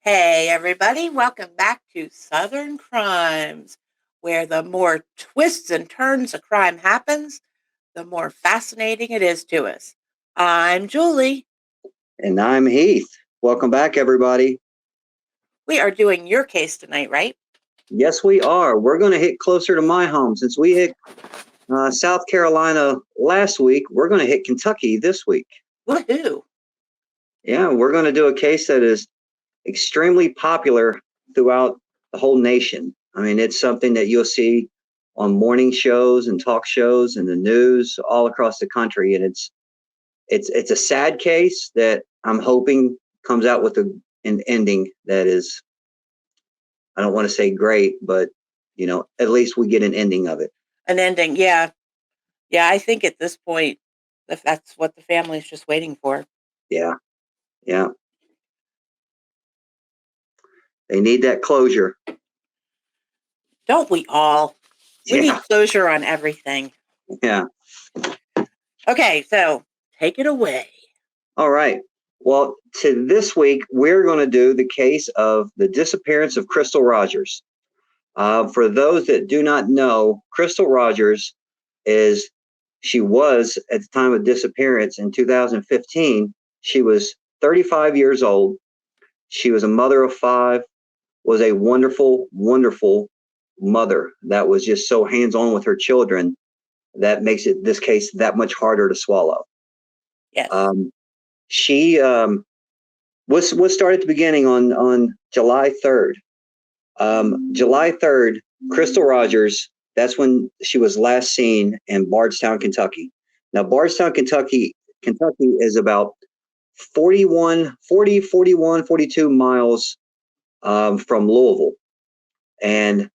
Hey, everybody, welcome back to Southern Crimes, where the more twists and turns a crime happens, the more fascinating it is to us. I'm Julie. And I'm Heath. Welcome back, everybody. We are doing your case tonight, right? Yes, we are. We're going to hit closer to my home. Since we hit South Carolina last week, we're going to hit Kentucky this week. Woohoo! Yeah, we're going to do a case that is extremely popular throughout the whole nation. I mean, it's something that you'll see on morning shows and talk shows and the news all across the country. And it's a sad case that I'm hoping comes out with an ending that is, I don't want to say great, but at least we get an ending of it. An ending, yeah. Yeah, I think at this point, that's what the family's just waiting for. Yeah. Yeah. They need that closure. Don't we all? We need Yeah. closure on everything. Yeah. Okay, so take it away. All right. Well, to this week, we're going to do the case of the disappearance of Crystal Rogers. For those that do not know, Crystal Rogers she was at the time of disappearance in 2015. She was 35 years old. She was a mother of 5, was a wonderful, wonderful mother that was just so hands-on with her children that makes this case that much harder to swallow. Yes. She was started at the beginning on July 3rd. July 3rd, Crystal Rogers, that's when she was last seen in Bardstown, Kentucky. Now, Bardstown, Kentucky is about 42 miles from Louisville. And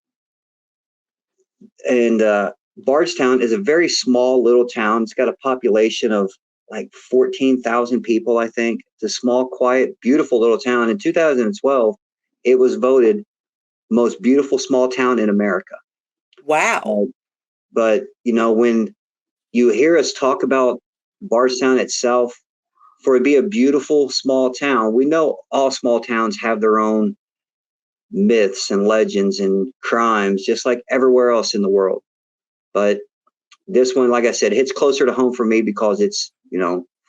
Bardstown is a very small little town. It's got a population of like 14,000 people, I think. It's a small, quiet, beautiful little town. In 2012, it was voted most beautiful small town in America. Wow. But, when you hear us talk about Bardstown itself, for it to be a beautiful small town, we know all small towns have their own myths and legends and crimes, just like everywhere else in the world. But this one, like I said, hits closer to home for me because it's,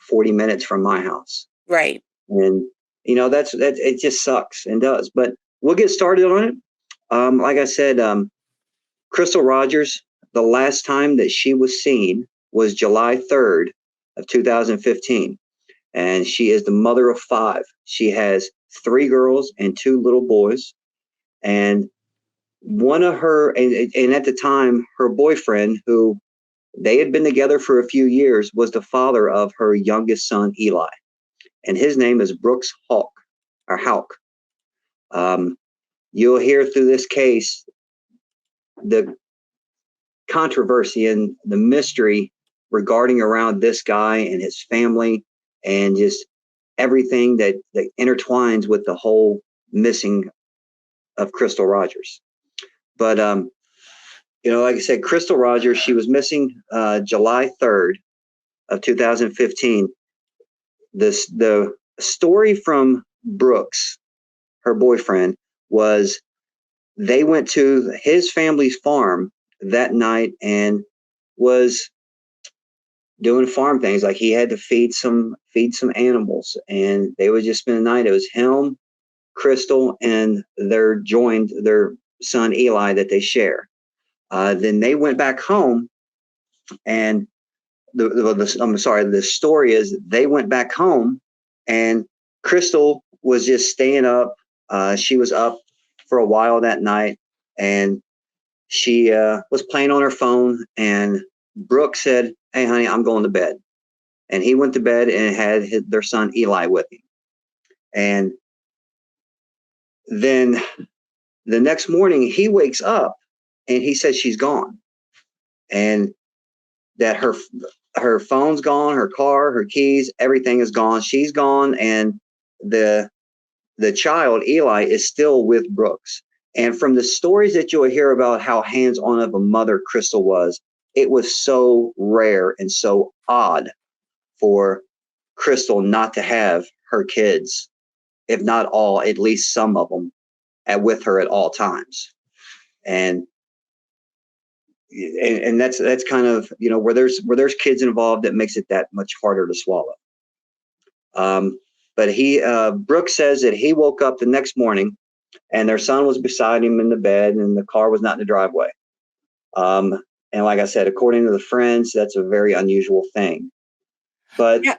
40 minutes from my house. Right. And, that's it just sucks and does. But we'll get started on it. Like I said, Crystal Rogers, the last time that she was seen was July 3rd of 2015. And she is the mother of 5. She has 3 girls and 2 little boys. And one of her, and at the time, her boyfriend, who they had been together for a few years, was the father of her youngest son, Eli. And his name is Brooks HOUCK. You'll hear through this case the controversy and the mystery regarding around this guy and his family and just everything that intertwines with the whole missing of Crystal Rogers. But, like I said, Crystal Rogers, she was missing July 3rd of 2015. The story from Brooks, her boyfriend, was they went to his family's farm that night and was doing farm things. Like he had to feed some animals, and they would just spend the night. It was him, Crystal, and their son Eli that they share. Then they went back home, and the story is they went back home, and Crystal was just staying up. She was up for a while that night, and she was playing on her phone, and Brooke said, "Hey, honey, I'm going to bed." And he went to bed and had their son Eli with him. And then the next morning he wakes up and he says she's gone, and that her phone's gone, her car, her keys, everything is gone. She's gone, and the child Eli is still with Brooks. And from the stories that you'll hear about how hands-on of a mother Crystal was, it was so rare and so odd for Crystal not to have her kids if not all, at least some of them with her at all times. And that's kind of, where there's kids involved, that makes it that much harder to swallow. But Brooks says that he woke up the next morning and their son was beside him in the bed and the car was not in the driveway. And like I said, according to the friends, that's a very unusual thing. But yeah,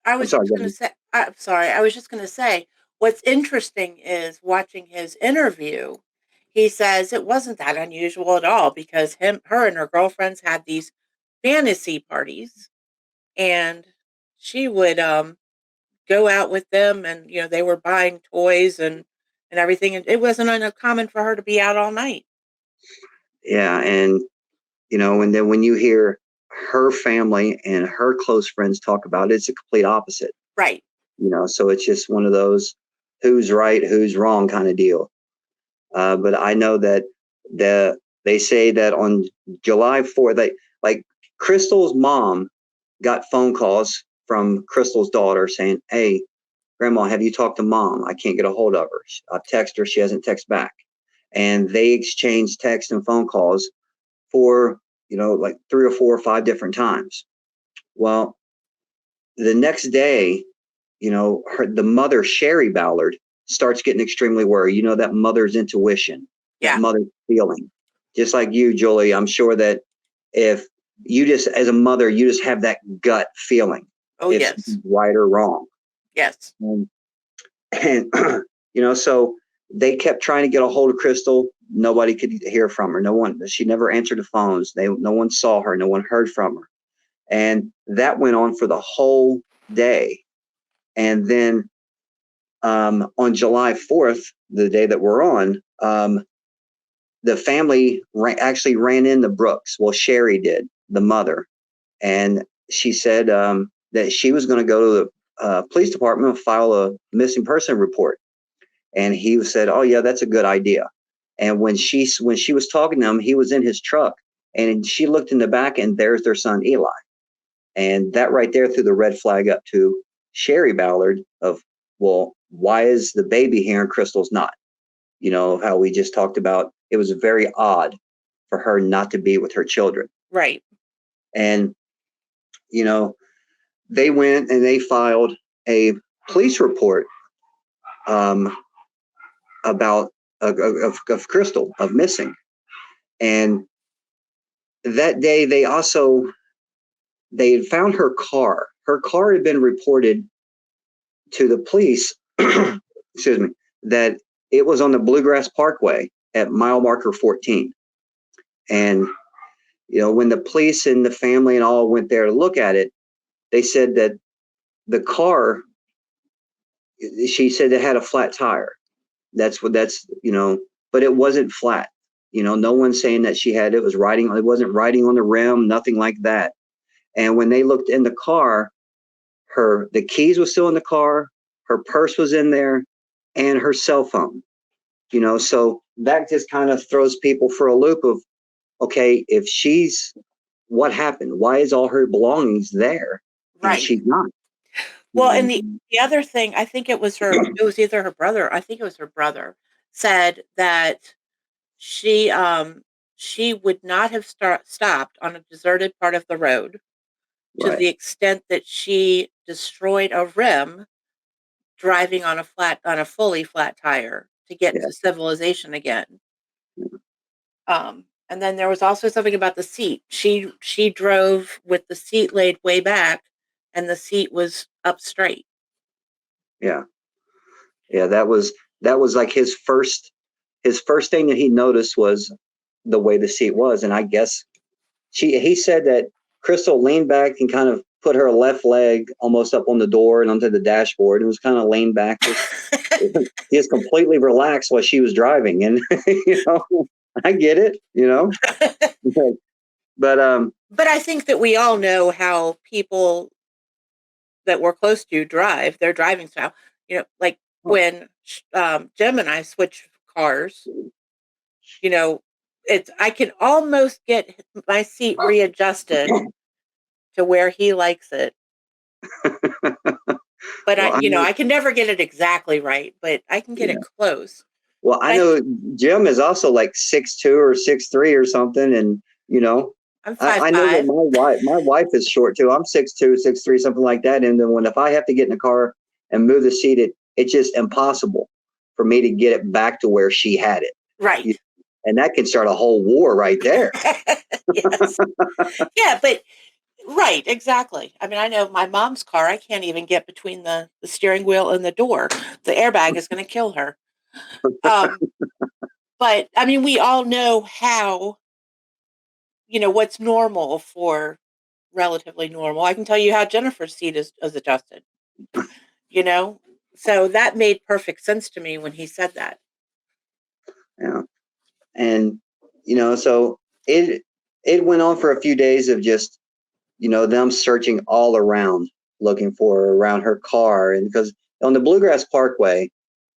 I was just going to say, I'm sorry, I was just going to say, what's interesting is watching his interview. He says it wasn't that unusual at all because her and her girlfriends had these fantasy parties, and she would go out with them, and they were buying toys and everything, and it wasn't uncommon for her to be out all night. Yeah, and and then when you hear her family and her close friends talk about it, it's a complete opposite. Right. So it's just one of those who's right, who's wrong kind of deal. But I know that they say that on July 4th, like Crystal's mom got phone calls from Crystal's daughter saying, "Hey, Grandma, have you talked to Mom? I can't get a hold of her. I've texted her. She hasn't texted back." And they exchanged text and phone calls for, like 3 or 4 or 5 different times. Well, the next day, the mother, Sherry Ballard, starts getting extremely worried. That mother's intuition, that mother's feeling. Just like you, Julie, I'm sure that if you just, as a mother, you just have that gut feeling. Oh, if yes. Right or wrong. Yes. And so they kept trying to get a hold of Crystal. Nobody could hear from her. She never answered the phones. No one saw her. No one heard from her. And that went on for the whole day. And then on July 4th, the day that we're on, the family actually ran into Brooks. Well, Sherry did, the mother. And she said that she was going to go to the police department and file a missing person report. And he said, "Oh yeah, that's a good idea." And when she was talking to him, he was in his truck, and she looked in the back, and there's their son Eli. And that right there threw the red flag up to Sherry Ballard of, well, why is the baby here and Crystal's not? How we just talked about, it was very odd for her not to be with her children. Right. And, they went and they filed a police report about of Crystal, of missing. And that day they had found her car. Her car had been reported to the police, excuse me, that it was on the Bluegrass Parkway at mile marker 14. And, when the police and the family and all went there to look at it, they said that the car, she said it had a flat tire. But it wasn't flat. No one's saying that it wasn't riding on the rim, nothing like that. And when they looked in the car, the keys were still in the car, her purse was in there, and her cell phone. So that just kind of throws people for a loop of, okay, if what happened? Why is all her belongings there? Right. And she's not. Well, and the other thing, I think it was either her brother, I think it was her brother, said that she would not have stopped on a deserted part of the road to the extent that she destroyed a rim driving on a fully flat tire to get to civilization again. And then there was also something about the seat. She drove with the seat laid way back and the seat was up straight. Yeah. That was like his first thing that he noticed was the way the seat was. And I guess he said that Crystal leaned back and kind of put her left leg almost up on the door and onto the dashboard. It was kind of leaned back. He was completely relaxed while she was driving. And, I get it, But I think that we all know how people that we're close to drive, their driving style. Like when Jim and I switch cars, I can almost get my seat readjusted to where he likes it. But Well, I can never get it exactly right, but I can get it yeah. close. Well, But I know Jim is also like 6'2" or 6'3" or something, and I'm five I know that five. my wife is short too. I'm 6'2", 6'3", something like that. And then if I have to get in the car and move the seat, it's just impossible for me to get it back to where she had it. Right. And that can start a whole war right there. Yes. Yeah, but right, exactly. I mean, I know my mom's car, I can't even get between the steering wheel and the door. The airbag is going to kill her. Um, but I mean, we all know how, what's normal for relatively normal. I can tell you how Jennifer's seat is adjusted, you know? So that made perfect sense to me when he said that. Yeah. And so it went on for a few days of just them searching all around, looking for around her car. And because on the Bluegrass Parkway,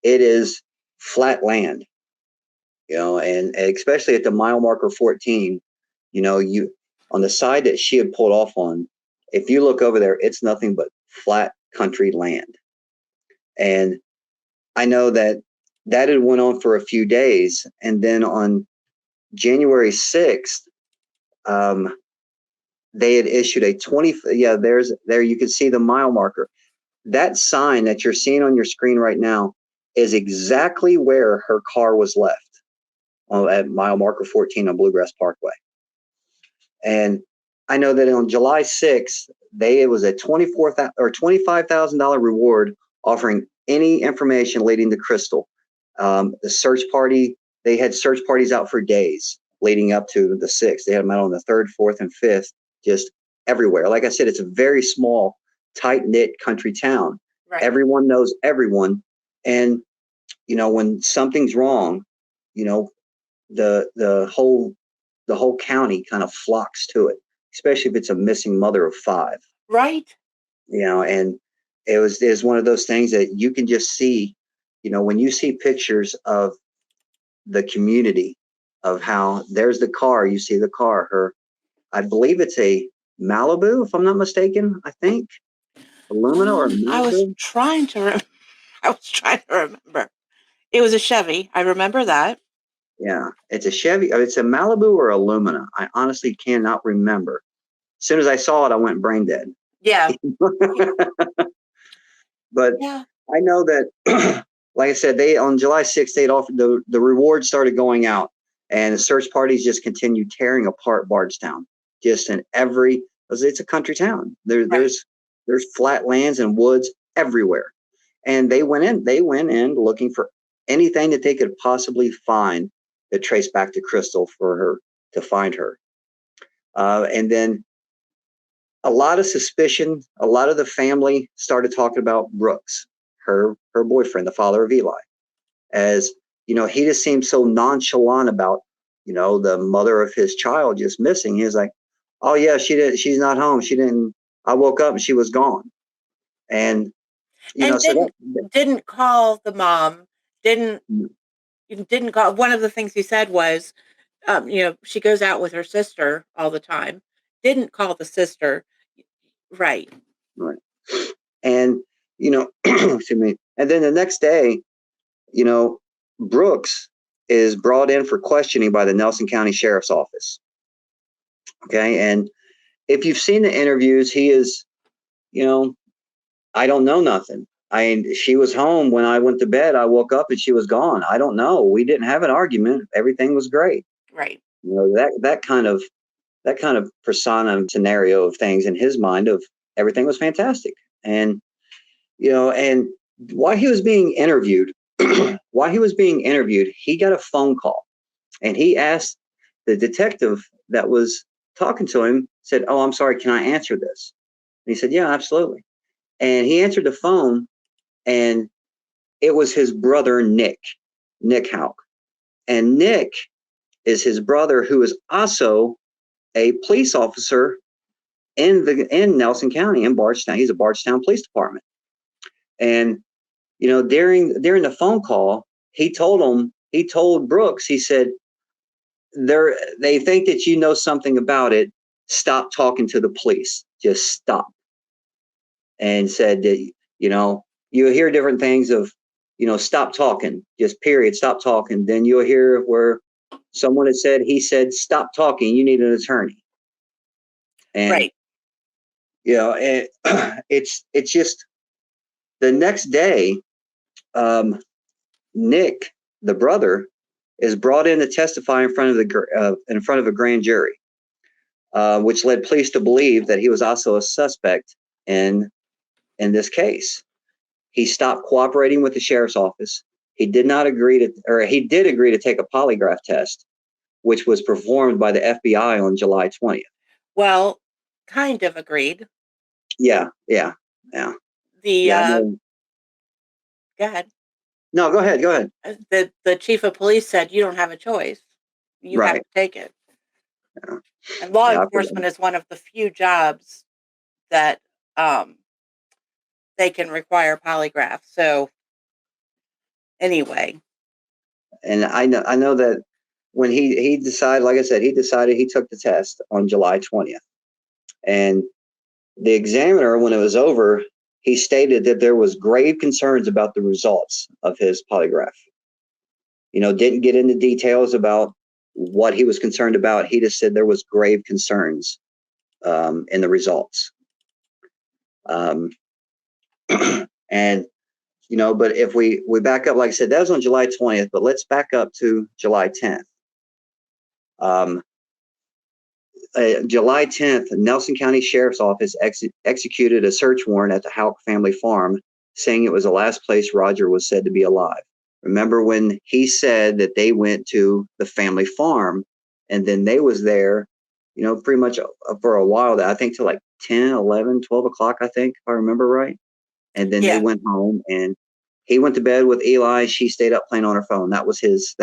it is flat land, and especially at the mile marker 14, you on the side that she had pulled off on, if you look over there, it's nothing but flat country land. And I know that had went on for a few days. And then on January 6th, they had issued a 20, yeah, there you can see the mile marker. That sign that you're seeing on your screen right now is exactly where her car was left at mile marker 14 on Bluegrass Parkway. And I know that on July 6th, it was a $25,000 reward offering any information leading to Crystal. The search party, they had search parties out for days leading up to the 6th. They had them out on the 3rd, 4th, and 5th, just everywhere. Like I said, it's a very small, tight-knit country town. Right. Everyone knows everyone. And, when something's wrong, the whole county kind of flocks to it, especially if it's a missing mother of 5. Right. And it was one of those things that you can just see, when you see pictures of the community of how there's the car, you see the car, I believe it's a Malibu, if I'm not mistaken, I think. Alumina or I was Malibu? trying to I was trying to remember. It was a Chevy. I remember that. Yeah, it's a Chevy. It's a Malibu or Alumina. I honestly cannot remember. As soon as I saw it, I went brain dead. Yeah. But Yeah. I know that, like I said, they on July 6th, they'd offered the rewards started going out, and the search parties just continued tearing apart Bardstown. Just in it's a country town. Right. There's flat lands and woods everywhere, and they went in looking for anything that they could possibly find that traced back to Crystal for her to find her. And then a lot of suspicion, a lot of the family started talking about Brooks, her boyfriend, the father of Eli, as he just seemed so nonchalant about the mother of his child just missing. He was like, oh yeah, she's not home, she didn't, I woke up and she was gone. And And so didn't call the mom, didn't that didn't call. One of the things he said was, she goes out with her sister all the time. Didn't call the sister. Right. right. And excuse me. And then the next day, Brooks is brought in for questioning by the Nelson County Sheriff's Office. Okay. And if you've seen the interviews, he is, I don't know nothing. She was home when I went to bed. I woke up and she was gone. I don't know. We didn't have an argument. Everything was great. Right. That kind of persona scenario of things in his mind of everything was fantastic. And, and while he was being interviewed, he got a phone call and he asked the detective that was talking to him, said, oh, I'm sorry, can I answer this? And he said, yeah, absolutely. And he answered the phone and it was his brother, Nick HOUCK. And Nick is his brother who is also a police officer in Nelson County, in Bardstown. He's a Bardstown Police Department. And, during the phone call, he told Brooks, he said, they think that you know something about it. Stop talking to the police. Just stop. And said that You hear different things of, stop talking, just period, stop talking. Then you'll hear where someone had said, he said, stop talking, you need an attorney. And, right. and it's just the next day, Nick, the brother, is brought in to testify in front of a grand jury, which led police to believe that he was also a suspect in this case. He stopped cooperating with the sheriff's office. He did agree to take a polygraph test, which was performed by the FBI on July 20th. Well, kind of agreed. Yeah. Go ahead. No, go ahead. The chief of police said, you don't have a choice. You have Right. to take it. Yeah. And law enforcement is one of the few jobs that they can require polygraph. So anyway. And I know that when he decided, like I said, he took the test on July 20th. And the examiner, when it was over, he stated that there was grave concerns about the results of his polygraph. Didn't get into details about what he was concerned about. He just said there was grave concerns in the results. And but if we back up, like I said, that was on July 20th, but let's back up to July 10th. July 10th, Nelson County Sheriff's Office executed a search warrant at the HOUCK family farm, saying it was the last place Roger was said to be alive. Remember when he said that they went to the family farm, and then they was there, pretty much for a while, I think till like 10, 11, 12 o'clock, I think, if I remember right. And then they went home, and he went to bed with Eli. She stayed up playing on her phone. That was his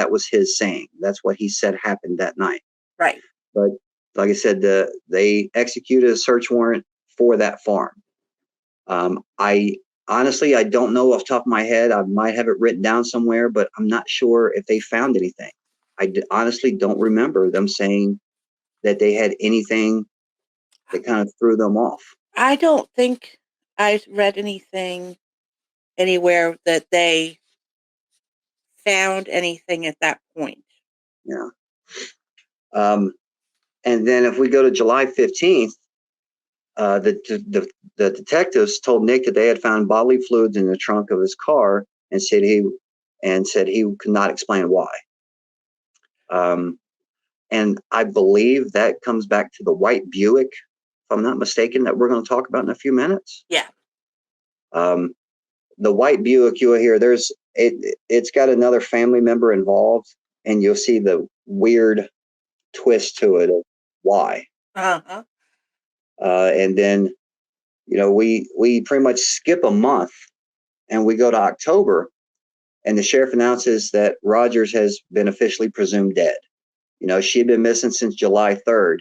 saying. That's what he said happened that night. Right. But like I said, they executed a search warrant for that farm. I honestly, I don't know off the top of my head. I might have it written down somewhere, but I'm not sure if they found anything. I honestly don't remember them saying that they had anything that kind of threw them off. I don't think I read anything anywhere that they found anything at that point. Yeah. And then if we go to July 15th, the detectives told Nick that they had found bodily fluids in the trunk of his car, and said he could not explain why. And I believe that comes back to the white Buick, if I'm not mistaken, that we're going to talk about in a few minutes. Yeah. The white Buick, you will hear it's got another family member involved, and you'll see the weird twist to it of why. Uh-huh. And then, we pretty much skip a month, and we go to October, and the sheriff announces that Rogers has been officially presumed dead. She had been missing since July 3rd,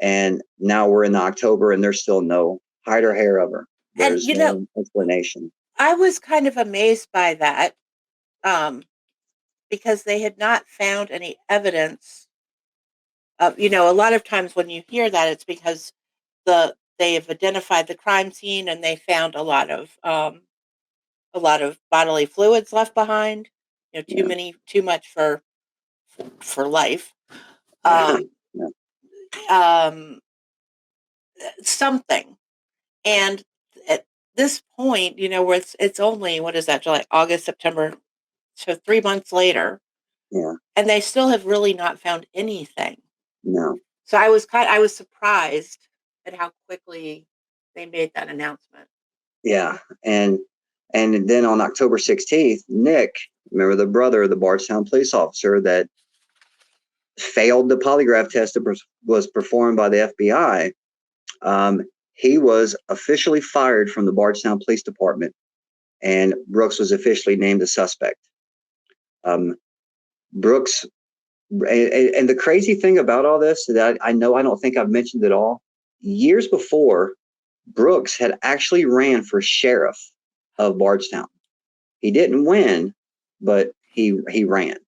and now we're in October, and there's still no hide or hair of her. There's no explanation. I was kind of amazed by that, because they had not found any evidence of, a lot of times when you hear that, it's because they have identified the crime scene and they found a lot of bodily fluids left behind. Too much for life. Something. And at this point, where it's only, what is that, July, August, September, so 3 months later. Yeah. And they still have really not found anything. No. So I was surprised at how quickly they made that announcement. Yeah. And then on October 16th, Nick, remember the brother of the Bardstown police officer that failed the polygraph test that was performed by the FBI, he was officially fired from the Bardstown Police Department, and Brooks was officially named a suspect. Brooks, and the crazy thing about all this that I know I don't think I've mentioned it all. Years before, Brooks had actually ran for sheriff of Bardstown. He didn't win, but he ran.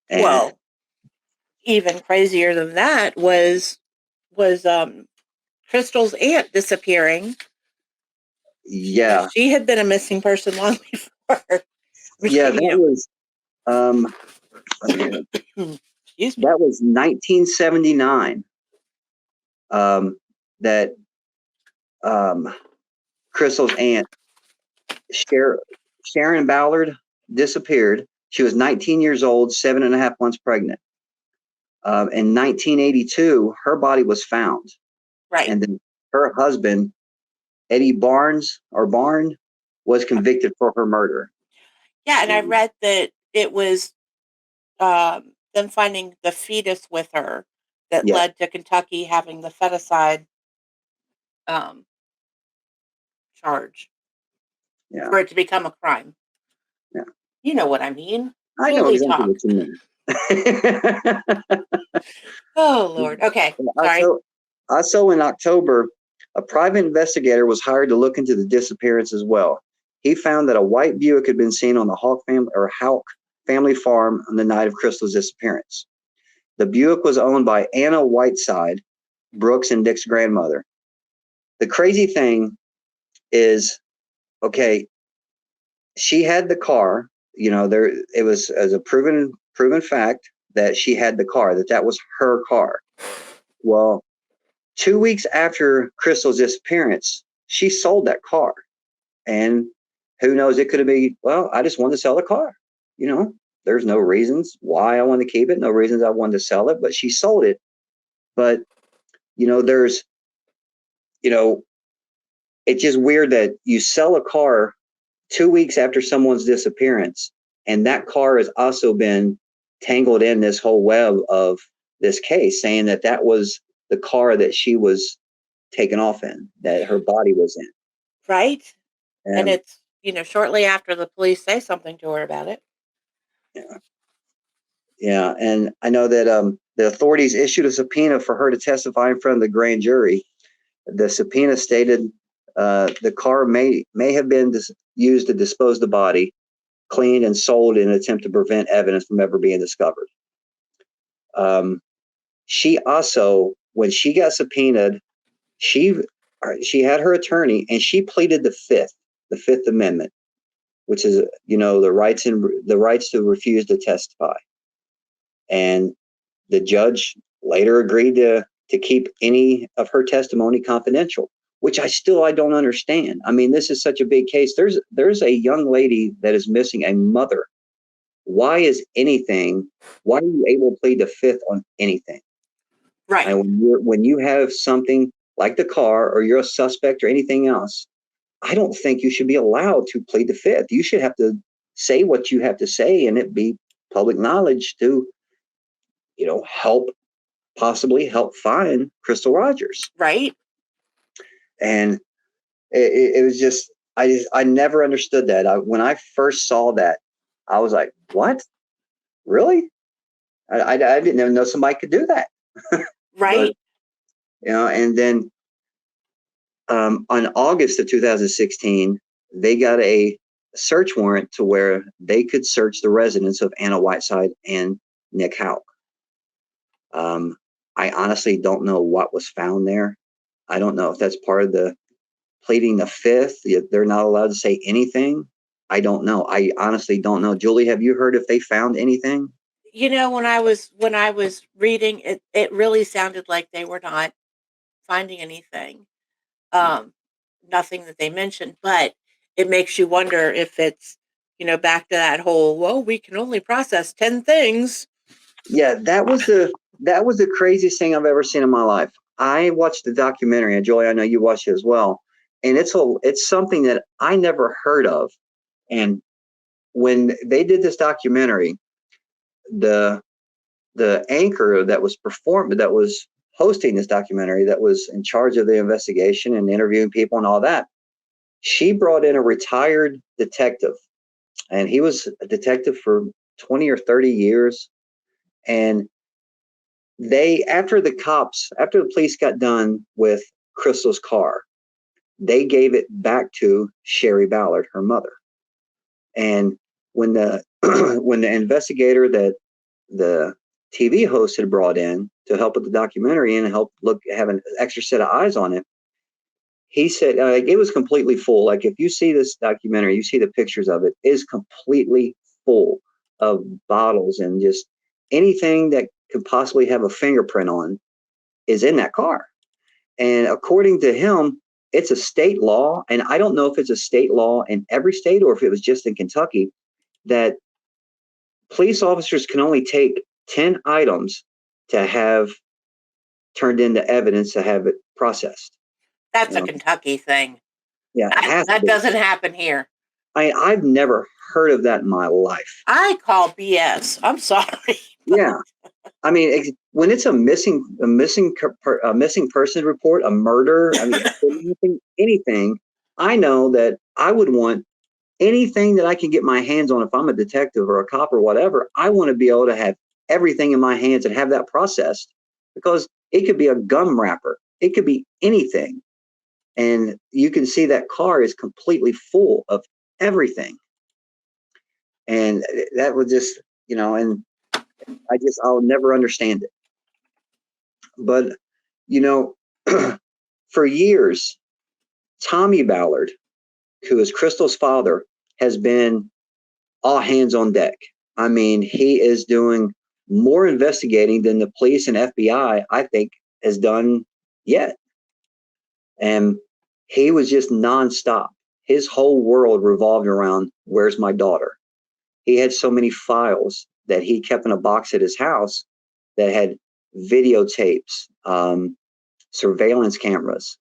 And well, even crazier than that was Crystal's aunt disappearing Yeah. She had been a missing person long before. Yeah, that was Excuse me. that was 1979. That Crystal's aunt, Sharon Ballard, disappeared. She was 19 years old, 7.5 months pregnant. In 1982, her body was found. Right. And then her husband, Eddie Barnes, was convicted for her murder. Yeah, and I read that it was them finding the fetus with her that led to Kentucky having the feticide charge for it to become a crime. Yeah. You know what I mean. I know exactly what you mean. Oh, Lord. Okay. Sorry. Also in October, a private investigator was hired to look into the disappearance as well. He found that a white Buick had been seen on the HOUCK family farm on the night of Crystal's disappearance. The Buick was owned by Anna Whiteside, Brooks and Dick's grandmother. The crazy thing is, okay, she had the car. It was as a proven fact that she had the car, that was her car. Well, 2 weeks after Crystal's disappearance, she sold that car. And who knows, it could have been, well, I just wanted to sell the car. There's no reasons why I want to keep it, no reasons I wanted to sell it, but she sold it. But, there's, it's just weird that you sell a car 2 weeks after someone's disappearance, and that car has also been tangled in this whole web of this case, saying that was the car that she was taken off in, that her body was in. Right. And it's, shortly after the police say something to her about it. Yeah. Yeah. And I know that the authorities issued a subpoena for her to testify in front of the grand jury. The subpoena stated the car may have been used to dispose the body, cleaned and sold in an attempt to prevent evidence from ever being discovered. She also, when she got subpoenaed, she had her attorney, and she pleaded the Fifth Amendment, which is the rights to refuse to testify. And the judge later agreed to keep any of her testimony confidential, which I don't understand. I mean, this is such a big case. There's a young lady that is missing, a mother. Why are you able to plead the Fifth on anything? Right. And when you have something like the car, or you're a suspect or anything else, I don't think you should be allowed to plead the Fifth. You should have to say what you have to say, and it be public knowledge to, possibly help find Crystal Rogers. Right. And it was just, I never understood that. When I first saw that, I was like, what? Really? I didn't even know somebody could do that. Right. But, and then on August of 2016, they got a search warrant to where they could search the residence of Anna Whiteside and Nick HOUCK. I honestly don't know what was found there. I don't know if that's part of the pleading the Fifth. They're not allowed to say anything. I don't know. I honestly don't know. Julie, have you heard if they found anything? When I was reading it, it really sounded like they were not finding anything. Nothing that they mentioned, but it makes you wonder if it's, back to that whole, well, we can only process 10 things. Yeah, that was the craziest thing I've ever seen in my life. I watched the documentary, and Julie, I know you watched it as well. And it's something that I never heard of. And when they did this documentary, the anchor that was hosting this documentary, that was in charge of the investigation and interviewing people and all that, she brought in a retired detective, and he was a detective for 20 or 30 years. And after the police got done with Crystal's car, they gave it back to Sherry Ballard, her mother. And when the when the investigator that the TV host had brought in to help with the documentary and have an extra set of eyes on it, he said it was completely full. Like if you see this documentary, you see the pictures of it, is completely full of bottles and just anything that could possibly have a fingerprint on is in that car. And according to him, it's a state law. And I don't know if it's a state law in every state or if it was just in Kentucky, that police officers can only take 10 items to have turned into evidence to have it processed. That's a Kentucky thing. Yeah, it has to That be. doesn't happen here. I've never heard of that in my life. I call BS. I'm sorry. Yeah, I mean, when it's a missing person report, a murder, I mean, anything, I know that I would want anything that I can get my hands on. If I'm a detective or a cop or whatever, I want to be able to have everything in my hands and have that processed, because it could be a gum wrapper, it could be anything. And you can see that car is completely full of everything. And that was just, and I'll never understand it. But, for years, Tommy Ballard, who is Crystal's father, has been all hands on deck. I mean, he is doing more investigating than the police and FBI, I think, has done yet. And he was just nonstop. His whole world revolved around, where's my daughter? He had so many files that he kept in a box at his house that had videotapes, surveillance cameras,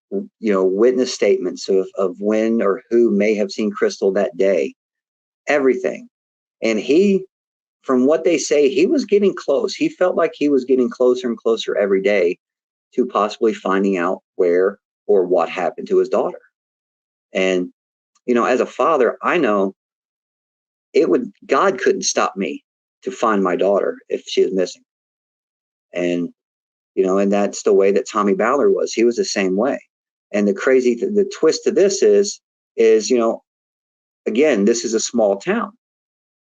witness statements of when or who may have seen Crystal that day, everything. And he, from what they say, he was getting close. He felt like he was getting closer and closer every day to possibly finding out where or what happened to his daughter. And, as a father, I know God couldn't stop me to find my daughter if she was missing. And, and that's the way that Tommy Ballard was. He was the same way. And the twist to this is, again, this is a small town.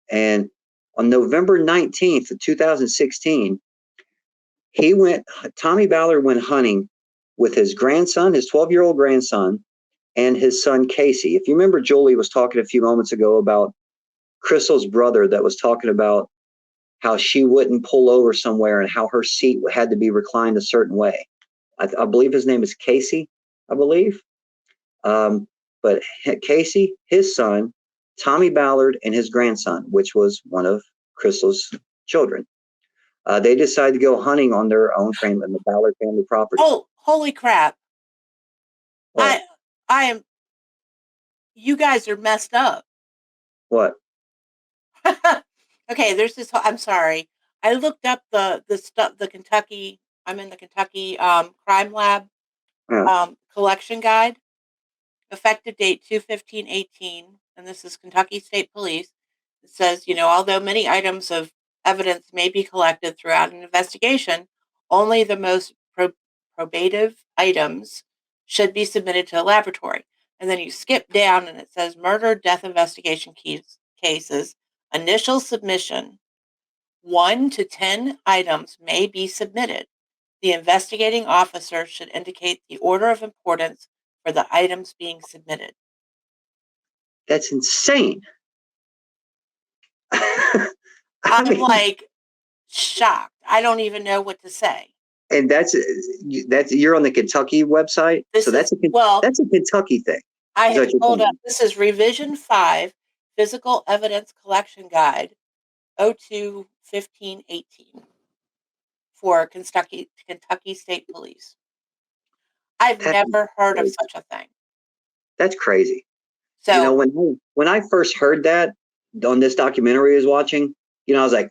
And on November 19th of 2016, Tommy Ballard went hunting with his grandson, his 12-year-old grandson, and his son, Casey. If you remember, Julie was talking a few moments ago about Crystal's brother that was talking about how she wouldn't pull over somewhere and how her seat had to be reclined a certain way. I believe his name is Casey, I believe. But Casey, his son, Tommy Ballard, and his grandson, which was one of Crystal's children, they decided to go hunting on their own family, the Ballard family property. Oh, holy crap. What? I am, you guys are messed up. What? Okay, there's this, I'm sorry. I looked up the stuff, the Kentucky, I'm in the Kentucky Crime Lab collection guide. Effective date 2/15/18, and this is Kentucky State Police. It says, although many items of evidence may be collected throughout an investigation, only the most probative items should be submitted to a laboratory. And then you skip down and it says murder, death investigation cases, initial submission, 1 to 10 items may be submitted. The investigating officer should indicate the order of importance for the items being submitted. That's insane. I'm like shocked. I don't even know what to say. And that's you're on the Kentucky website, that's a Kentucky thing. I have pulled up. This is Revision 5, Physical Evidence Collection Guide, 02/15/18 for Kentucky State Police. I've never heard of such a thing. That's crazy. So when I first heard that on this documentary I was watching, I was like,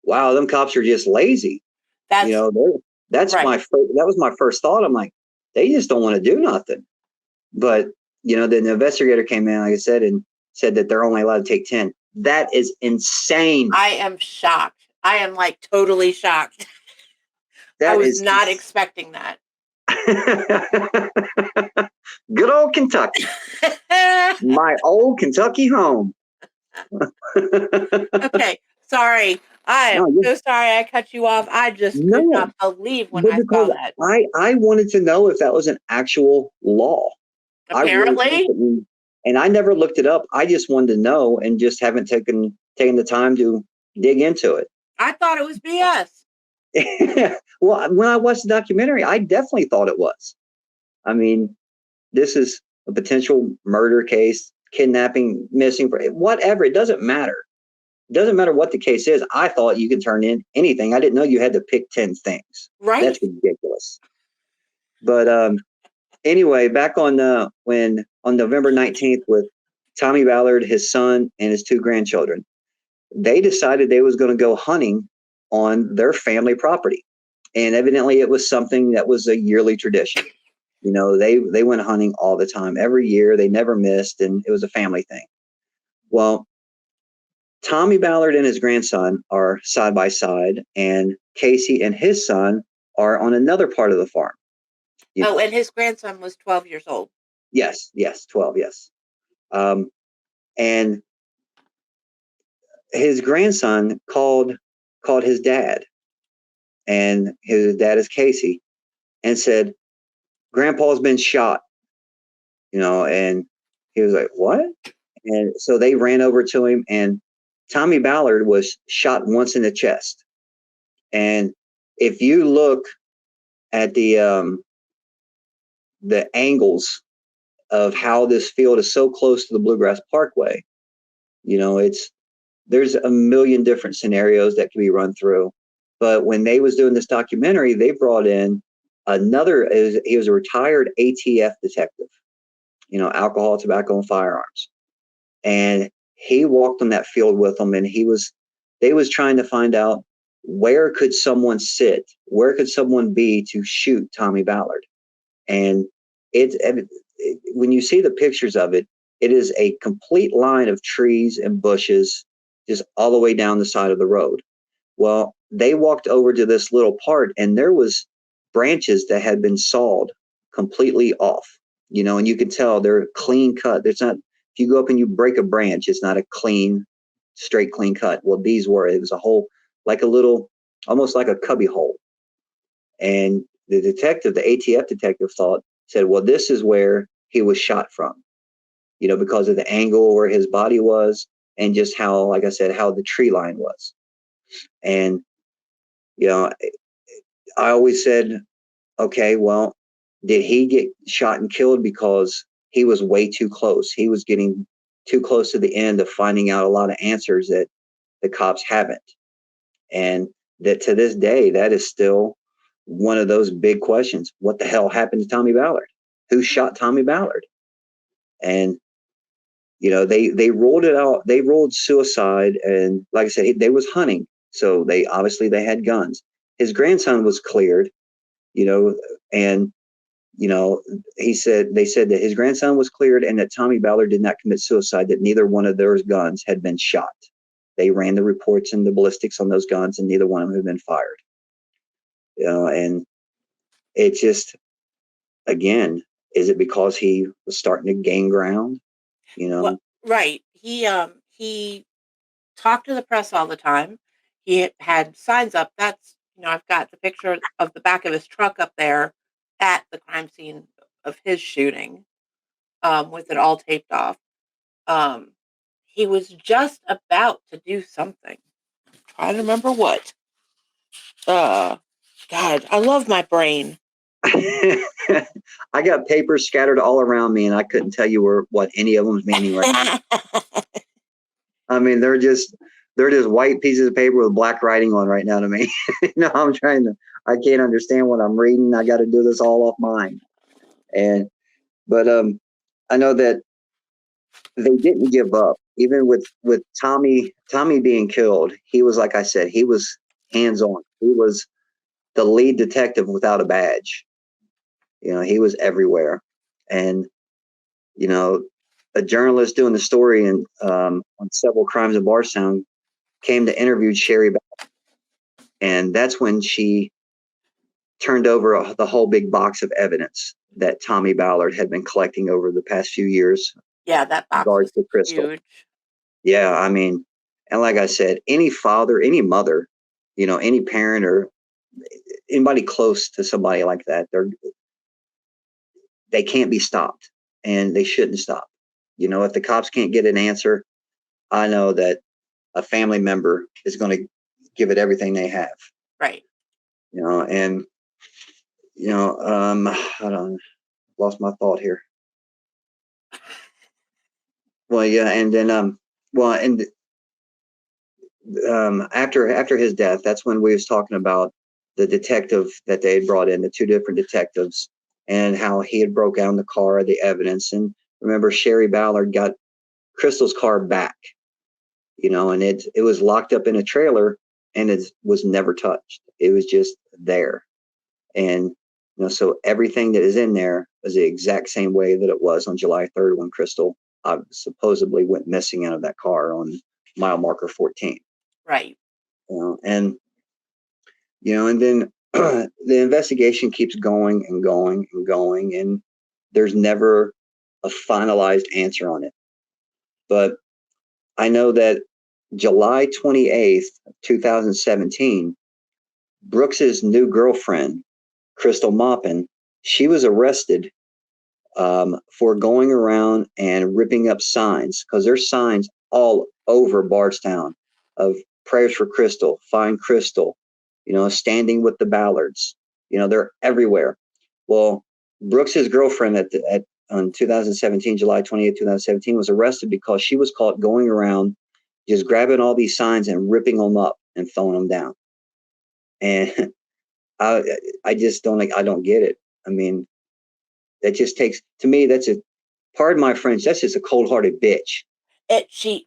wow, them cops are just lazy. That was my first thought. I'm like, they just don't want to do nothing. But then the investigator came in, like I said, and said that they're only allowed to take 10. That is insane. I am shocked. I am like totally shocked. I was not expecting that. Good old Kentucky. My old Kentucky home. Okay, sorry. I am No, you so sorry I cut you off. I just could no, not believe when but I saw because that. I wanted to know if that was an actual law. I really think Apparently, that and I never looked it up. I just wanted to know and just haven't taken the time to dig into it. I thought it was BS. Well, when I watched the documentary, I definitely thought it was. I mean, this is a potential murder case, kidnapping, missing, whatever. It doesn't matter. It doesn't matter what the case is. I thought you could turn in anything. I didn't know you had to pick 10 things. Right? That's ridiculous. But anyway, back on when on November 19th with Tommy Ballard, his son, and his two grandchildren, they decided they was going to go hunting on their family property. And evidently it was something that was a yearly tradition. They went hunting all the time. Every year they never missed, and it was a family thing. Well, Tommy Ballard and his grandson are side by side, and Casey and his son are on another part of the farm. Oh, and his grandson was 12 years old. Yes, 12, yes. And his grandson called his dad, and his dad is Casey, and said, "Grandpa's been shot." And he was like, "What?" And so they ran over to him, and Tommy Ballard was shot once in the chest. And if you look at the angles of how this field is so close to the Bluegrass Parkway, there's a million different scenarios that can be run through. But when they was doing this documentary, they brought in he was a retired ATF detective, alcohol, tobacco, and firearms. And he walked on that field with them, and they was trying to find out, where could someone sit? Where could someone be to shoot Tommy Ballard? And when you see the pictures of it, it is a complete line of trees and bushes just all the way down the side of the road. Well, they walked over to this little part, and there was branches that had been sawed completely off, and you could tell they're clean cut. There's not, if you go up and you break a branch, it's not a straight clean cut. Well, it was a hole, like a little, almost like a cubby hole. And the ATF detective said, well, this is where he was shot from, because of the angle where his body was, and just how, like I said, how the tree line was. And, I always said, okay, well, did he get shot and killed because he was way too close? He was getting too close to the end of finding out a lot of answers that the cops haven't. And that to this day, that is still one of those big questions. What the hell happened to Tommy Ballard? Who shot Tommy Ballard? And, they ruled it out. They ruled suicide. And like I said, they was hunting. So they had guns. His grandson was cleared, and they said that his grandson was cleared, and that Tommy Ballard did not commit suicide, that neither one of those guns had been shot. They ran the reports and the ballistics on those guns, and neither one of them had been fired. And it just, again, is it because he was starting to gain ground? Well, right. He talked to the press all the time. He had signs up. That's, I've got the picture of the back of his truck up there at the crime scene of his shooting, with it all taped off. He was just about to do something. I'm trying to remember what. God, I love my brain. I got papers scattered all around me, and I couldn't tell you what any of them's meaning right now. I mean, they're just white pieces of paper with black writing on right now to me. I can't understand what I'm reading. I got to do this all off mine. But I know that they didn't give up, even with Tommy being killed. He was, like I said, he was hands on. He was the lead detective without a badge. He was everywhere. And a journalist doing the story on several crimes in Bardstown came to interview Sherry Ballard, and that's when she turned over the whole big box of evidence that Tommy Ballard had been collecting over the past few years. Yeah, that box was Crystal. huge. Yeah, I mean, And like I said, any father, any mother, any parent or anybody close to somebody like that, they can't be stopped, and they shouldn't stop. If the cops can't get an answer, I know that a family member is going to give it everything they have. Right. And hold on, lost my thought here. Well, yeah, and then after his death, that's when we was talking about the detective that they had brought in, the two different detectives, and how he had broke down the car, the evidence. And remember, Sharon Ballard got Crystal's car back, and it was locked up in a trailer, and it was never touched. It was just there. And so everything that is in there is the exact same way that it was on July 3rd when Crystal supposedly went missing out of that car on mile marker 14. Right. And then the investigation keeps going and going and going, and there's never a finalized answer on it. But I know that July 28th, 2017, Brooks's new girlfriend, Crystal Maupin, she was arrested for going around and ripping up signs, because there's signs all over Bardstown of prayers for Crystal, find Crystal, standing with the Ballards. They're everywhere. Well, Brooks's girlfriend on July 28, 2017, was arrested because she was caught going around just grabbing all these signs and ripping them up and throwing them down. And I just don't get it. I mean, that just takes, to me, pardon my French, that's just a cold-hearted bitch. She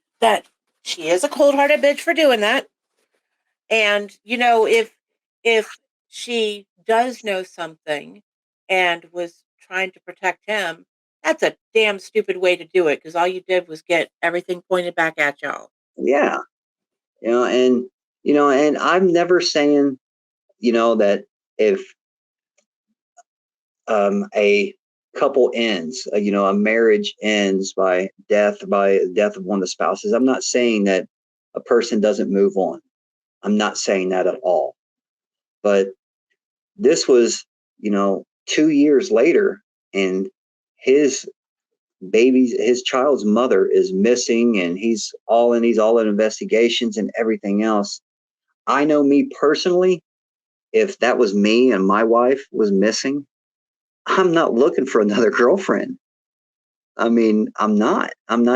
is a cold-hearted bitch for doing that. And if she does know something and was trying to protect him, that's a damn stupid way to do it, because all you did was get everything pointed back at y'all. Yeah. And I'm never saying, that if a couple ends, a marriage ends by death of one of the spouses, I'm not saying that a person doesn't move on. I'm not saying that at all. But this was, 2 years later, and his child's mother is missing, and he's all in investigations and everything else. I know, me personally, if that was me and my wife was missing, I'm not looking for another girlfriend. I mean, I'm not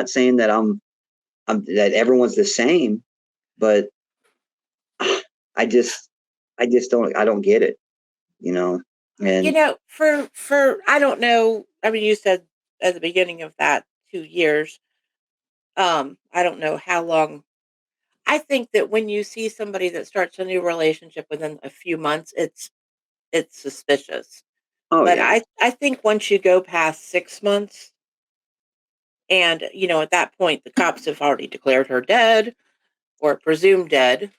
saying that that everyone's the same, but I don't get it, and for I don't know. I mean, you said at the beginning of that 2 years. I don't know how long. I think that when you see somebody that starts a new relationship within a few months, it's suspicious. oh But yeah. I think once you go past 6 months, and at that point the cops have already declared her dead or presumed dead.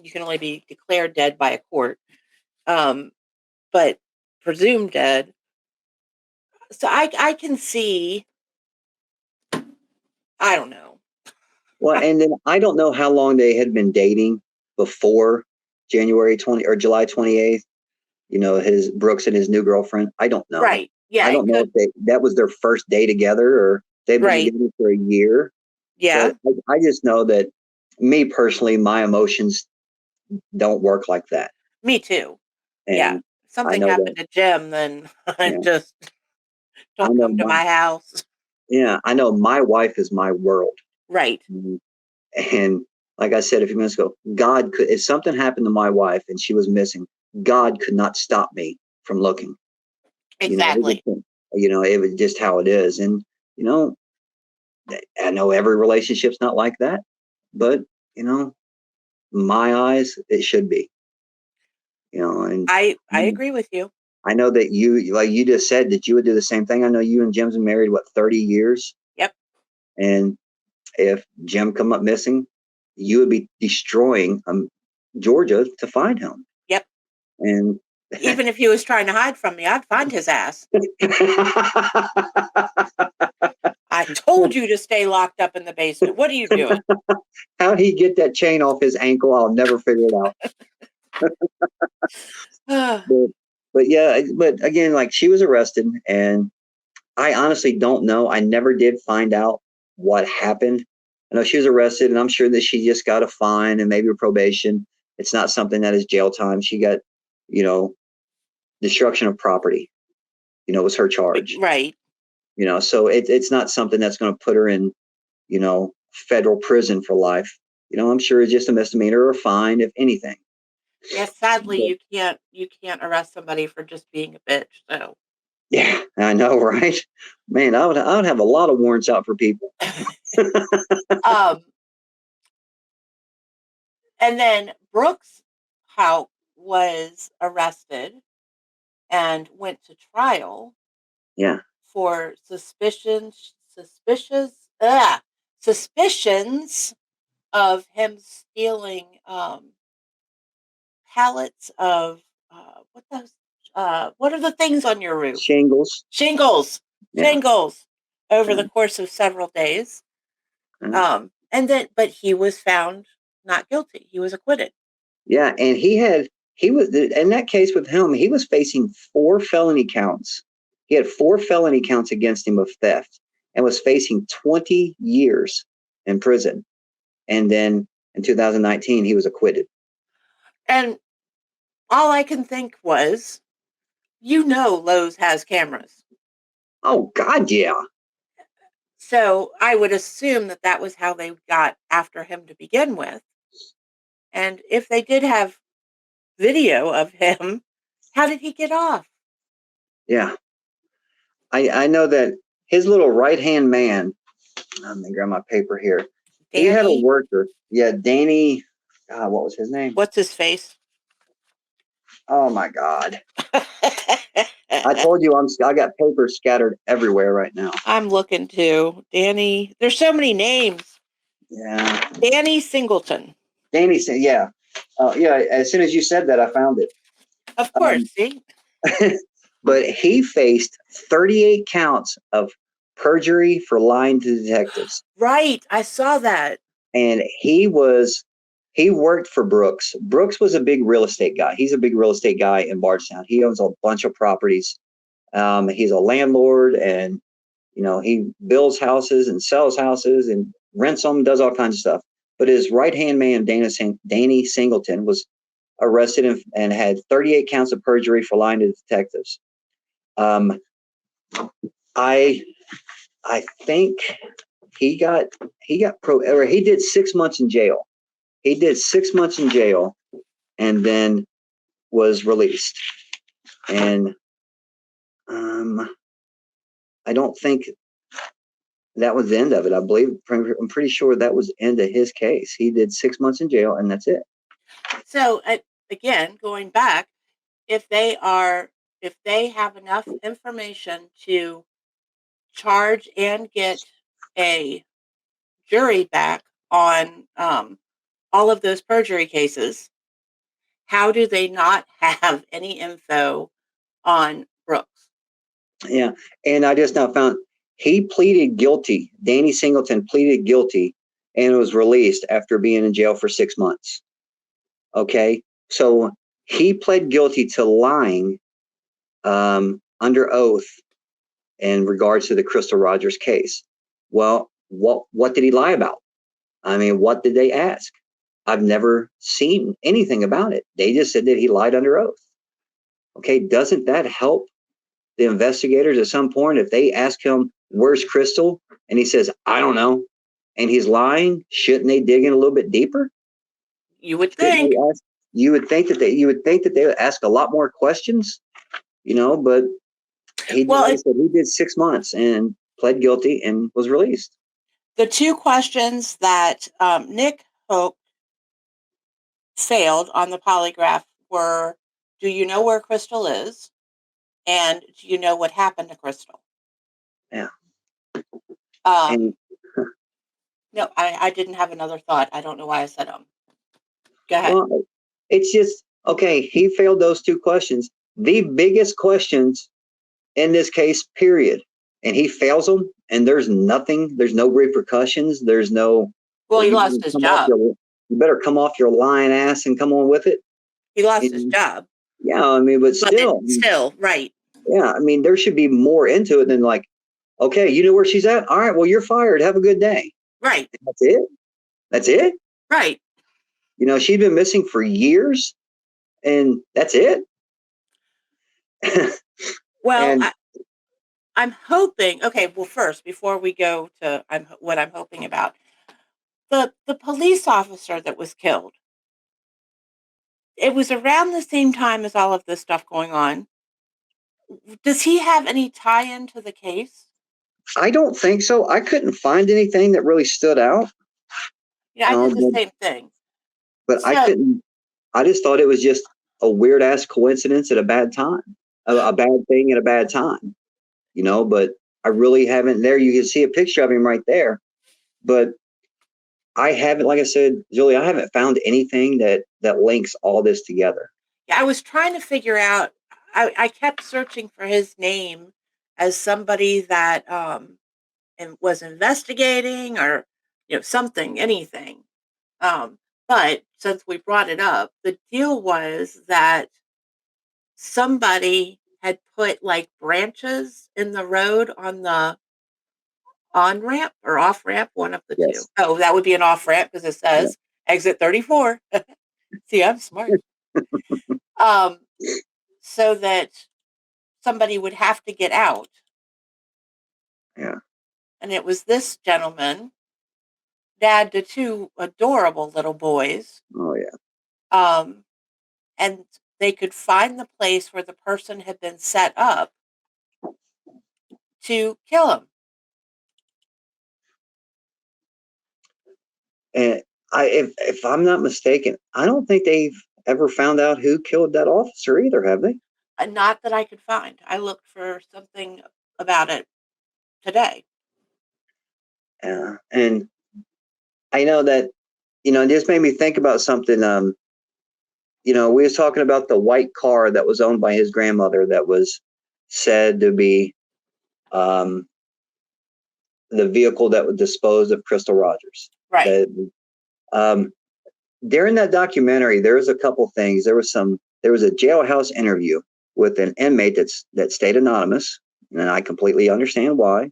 You can only be declared dead by a court. But presumed dead. So I can see, I don't know. Well, and then I don't know how long they had been dating before January 20 or July 28th. His Brooks and his new girlfriend. I don't know. Right. Yeah. I don't know if that was their first day together, or they've been together for a year. Yeah. But I just know that, me personally, my emotions don't work like that. Me too. And Yeah. If something happened to Jim, then I just don't come to my house. Yeah, I know my wife is my world. Right. And like I said a few minutes ago, if something happened to my wife and she was missing, God could not stop me from looking. Exactly. It was just how it is. And, I know every relationship's not like that, but, my eyes, it should be, and I agree with you. I know that like you just said, that you would do the same thing. I know you and Jim's been married, 30 years? Yep. And if Jim come up missing, you would be destroying Georgia to find him. Yep. And even if he was trying to hide from me, I'd find his ass. told you to stay locked up in the basement. What are you doing? How'd he get that chain off his ankle? I'll never figure it out. But, but again, like she was arrested, and I honestly don't know. I never did find out what happened. I know she was arrested, and I'm sure that she just got a fine and maybe a probation. It's not something that is jail time. She got, you know, destruction of property, was her charge. Right. So it's not something that's going to put her in, federal prison for life. I'm sure it's just a misdemeanor or a fine, if anything. Yeah, sadly, you can't arrest somebody for just being a bitch. So. Yeah, I know, right? Man, I would have a lot of warrants out for people. And then Brooks HOUCK was arrested and went to trial. Yeah. For suspicions of him stealing pallets of what are the things on your roof? Shingles. Yeah. Over the course of several days. But he was found not guilty. He was acquitted. Yeah, and he was in that case with him. He was facing 4 felony counts. He had 4 felony counts against him of theft, and was facing 20 years in prison. And then in 2019, he was acquitted. And all I can think was, Lowe's has cameras. Oh God, yeah. So I would assume that was how they got after him to begin with. And if they did have video of him, how did he get off? Yeah. I know that his little right-hand man, let me grab my paper here. Danny? He had a worker. Yeah, Danny. God, what was his name? What's his face? Oh my God. I told you I got papers scattered everywhere right now. I'm looking too. Danny. There's so many names. Yeah. Danny Singleton. Yeah. Yeah, as soon as you said that, I found it. Of course, see? But he faced 38 counts of perjury for lying to detectives. Right. I saw that. And he worked for Brooks. Brooks was a big real estate guy. He's a big real estate guy in Bardstown. He owns a bunch of properties. He's a landlord, and he builds houses and sells houses and rents them, does all kinds of stuff. But his right-hand man, Danny Singleton, was arrested and had 38 counts of perjury for lying to detectives. I think he did 6 months in jail. He did 6 months in jail and then was released. And I don't think that was the end of it. I'm pretty sure that was the end of his case. He did 6 months in jail, and that's it. So again, going back, if they have enough information to charge and get a jury back on all of those perjury cases, how do they not have any info on Brooks? Yeah, and I just now found he pleaded guilty. Danny Singleton pleaded guilty and was released after being in jail for 6 months. Okay, so he pled guilty to lying under oath in regards to the Crystal Rogers case. Well, what did he lie about? I mean, what did they ask? I've never seen anything about it. They just said that he lied under oath. Okay, doesn't that help the investigators at some point if they ask him, where's Crystal? And he says, I don't know. And he's lying. Shouldn't they dig in a little bit deeper? You would think. You would think that they would ask a lot more questions, but he did 6 months and pled guilty and was released. The 2 questions that Nick HOUCK failed on the polygraph were, do you know where Crystal is? And do you know what happened to Crystal? Yeah. No, I didn't have another thought. I don't know why I said them. Go ahead. Well, it's just, okay, he failed those 2 questions. The biggest questions in this case, period, and he fails them, and there's nothing, there's no repercussions, there's no, Well, well, he you lost better his come off job. you better come off your lying ass and come on with it. He lost his job. Yeah, I mean, but still, right. yeah, I mean, there should be more into it than like, okay, you know where she's at? All right, well, you're fired. Have a good day. Right. That's it. That's it. Right. You know, she's been missing for years, and that's it. Well, And I'm hoping. Okay. Well, first, before we go to what I'm hoping about, the police officer that was killed. It was around the same time as all of this stuff going on. Does he have any tie-in to the case? I don't think so. I couldn't find anything that really stood out. Yeah, I did the same thing. But I So, couldn't. I just thought it was just a weird ass coincidence at a bad time, a bad thing at a bad time. You know, but I really haven't. There, you can see a picture of him right there. But I haven't, like I said, Julie, I haven't found anything that links all this together. yeah, I was trying to figure out. I kept searching for his name as somebody that and was investigating or something, anything. But since we brought it up, the deal was that somebody had put like branches in the road on the on ramp or off ramp, one of the two. Yes. Oh, that would be an off ramp because it Yeah. says exit 34. See, I'm smart. um, so that somebody would have to get out. Yeah. And it was this gentleman, dad to two adorable little boys. Oh yeah. Um, and they could find the place where the person had been set up to kill him. And if I'm not mistaken, I don't think they've ever found out who killed that officer either, have they? Not that I could find. I looked for something about it today. Yeah. And I know that, this made me think about something. We was talking about the white car that was owned by his grandmother that was said to be um, the vehicle that would dispose of Crystal Rogers. Right. That, during that documentary, there was a couple things. There was a jailhouse interview with an inmate that stayed anonymous, and I completely understand why.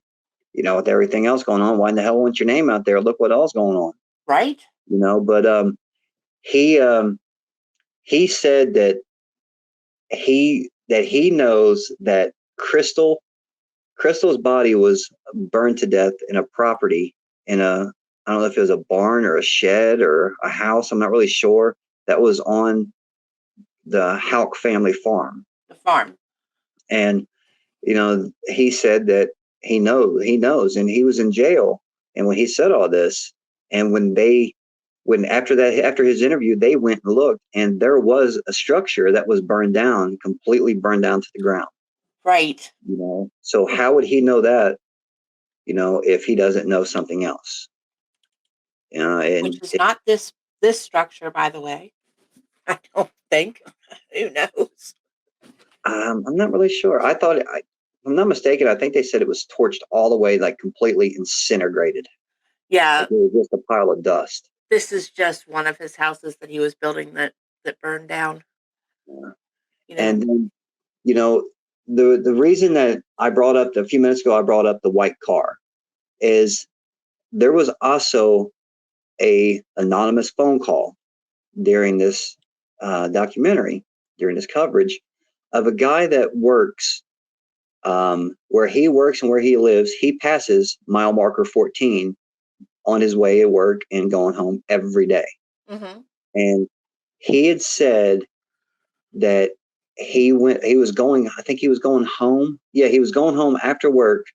With everything else going on, why in the hell want your name out there? Look what else going on. Right. But he said that he knows that Crystal's body was burned to death in a property in a, I don't know if it was a barn or a shed or a house. I'm not really sure. That was on the HOUCK family farm. The farm. And, he said that he knows, and he was in jail. And when he said all this, and after his interview, they went and looked, and there was a structure that was burned down, completely burned down to the ground. Right. So how would he know that, if he doesn't know something else? Which is not this structure, by the way. I don't think. Who knows? I'm not really sure. If I'm not mistaken, I think they said it was torched all the way, like completely incinerated. Yeah. Like it was just a pile of dust. This is just one of his houses that he was building that burned down. Yeah. And then, the reason that I brought up a few minutes ago, I brought up the white car, is there was also a anonymous phone call during this documentary, during this coverage, of a guy that works where he works and where he lives. He passes mile marker 14 on his way to work and going home every day. Mm-hmm. And he had said that he was going home. Yeah, he was going home after work,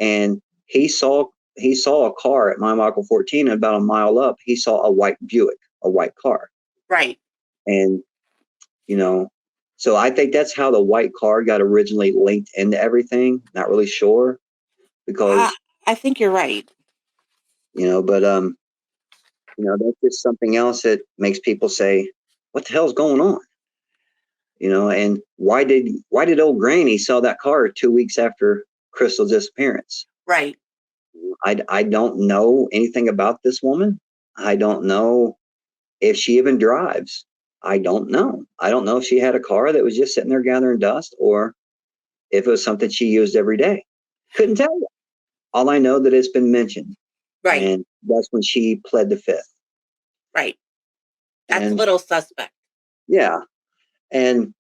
and he saw a car at mile marker 14, and about a mile up, he saw a white Buick, a white car. Right. And, so I think that's how the white car got originally linked into everything. Not really sure, because I think you're right. but that's just something else that makes people say, what the hell's going on? And why did old Granny sell that car 2 weeks after Crystal's disappearance. Right. I don't know anything about this woman. I don't know if she even drives. I don't know. I don't know if she had a car that was just sitting there gathering dust or if it was something she used every day. Couldn't tell you. All I know that it's been mentioned. Right. And that's when she pled the fifth. Right. That's a And little suspect. yeah. And,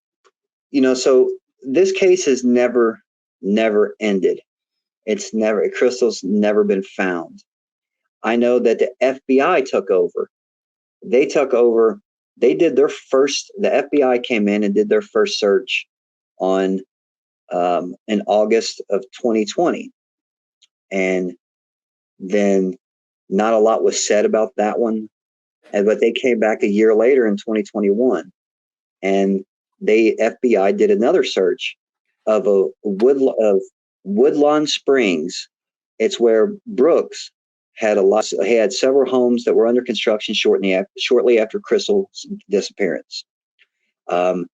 you know, so this case has never ended. Crystal's never been found. I know that the FBI took over. They took over. They did their first, the FBI came in and did their first search on in August of 2020. And then not a lot was said about that one. But they came back a year later in 2021 and FBI did another search of Woodlawn Springs. It's where Brooks had he had several homes that were under construction shortly after Crystal's disappearance. And